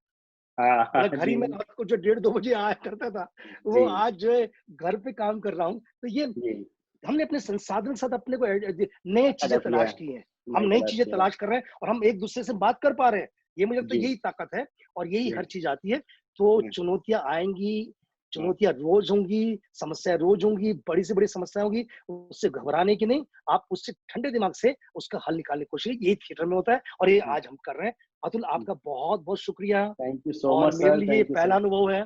हाँ हाँ मतलब घर ही जी में रात को जो 1:30-2 बजे आया करता था, वो जी आज जो है घर पे काम कर रहा हूँ। तो ये जी, हमने अपने संसाधन के साथ अपने को नए चीजें अडेप्ट किया तलाश है, की हैं, हम नहीं नई तलाश चीजें किया है, तलाश कर रहे हैं और हम एक दूसरे से बात कर पा रहे हैं। ये मुझे लगता है जी यही ताकत है और यही जी, हर चीज आती है। तो हाँ, चुनौतियां आएंगी, हाँ, चुनौतियां रोज होंगी, समस्याएं रोज होंगी, बड़ी से बड़ी समस्या होगी, उससे घबराने की नहीं, आप उससे ठंडे दिमाग से उसका हल निकालने की कोशिश, यही थिएटर में होता है और ये आज हम कर रहे हैं। अतुल, आपका बहुत बहुत शुक्रिया। थैंक यू सो और मच मेरे सर, लिए ये थैंक यू पहला सर, अनुभव है,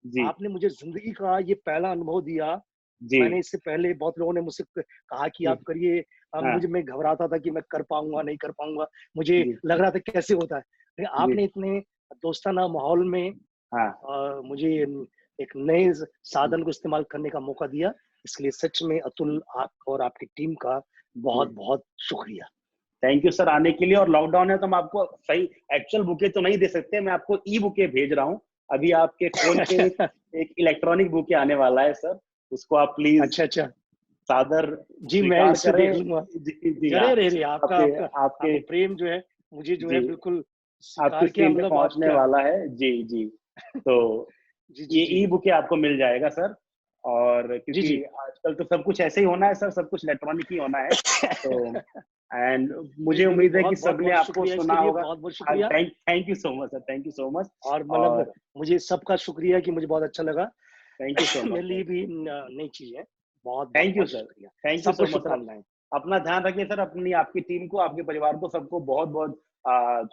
जी आपने मुझे जिंदगी का ये पहला अनुभव दिया। जी मैंने इससे पहले बहुत लोगों ने मुझसे कहा कि जी, आप करिए, हाँ मैं घबराता था कि मैं कर पाऊंगा नहीं कर पाऊंगा, मुझे जी लग रहा था कैसे होता है, लेकिन जी, आपने इतने दोस्ताना माहौल में हाँ मुझे एक नए साधन को इस्तेमाल करने का मौका दिया। इसलिए सच में अतुल, आप और आपकी टीम का बहुत बहुत शुक्रिया। थैंक यू सर आने के लिए। और लॉकडाउन है तो हम आपको सही एक्चुअल बुके तो नहीं दे सकते, मैं आपको ई बुके भेज रहा हूँ अभी आपके फोन पे। एक इलेक्ट्रॉनिक बुके आने वाला है सर, उसको आप प्लीज अच्छा अच्छा, सादर जी मैं स्वीकार इसे देख करें। लूंगा। जी जी, जरे हाँ, रे रे, आपका आपके आपका आपके आपका प्रेम जो है मुझे जो है जी बिल्कुल आपकी स्वीकार किया, स्क्रीन पे मतलब आप पहुंचने क्या। वाला है। जी जी, तो जी जी ये जी ई बुके आपको मिल जाएगा सर। और जी क्योंकि जी। आजकल तो सब कुछ ऐसे ही होना है सर, सब कुछ इलेक्ट्रॉनिक ही होना है, तो एंड नहीं मुझे नहीं नहीं, उम्मीद है कि बहुत बहुत सबने बहुत आपको शुक्रिया इसके सुना लिए, होगा। बहुत बहुत शुक्रिया। Thank you so much sir, thank you so much. और मतलब और मुझे सबका शुक्रिया कि मुझे बहुत अच्छा लगा। थैंक यू सो मच मेरे सर, लिए भी नई चीज है। बहुत बहुत थैंक यू बहुत सर, शुक्रिया। थैंक यू सबको सो मच सर। शुभकामनाएं। अपना ध्यान रखिए सर, अपनी आपकी टीम को, आपके परिवार को, सबको बहुत बहुत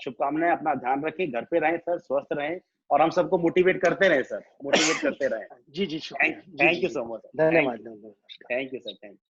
शुभकामनाएं। अपना ध्यान रखिए, घर पे रहें सर, स्वस्थ रहें, और हम सबको मोटिवेट करते रहें सर, मोटिवेट करते रहें। जी जी शुक्रिया। जी जी थैंक यू जी, सो मच सर, धन्यवाद धन्यवाद। Thank you sir, thank you.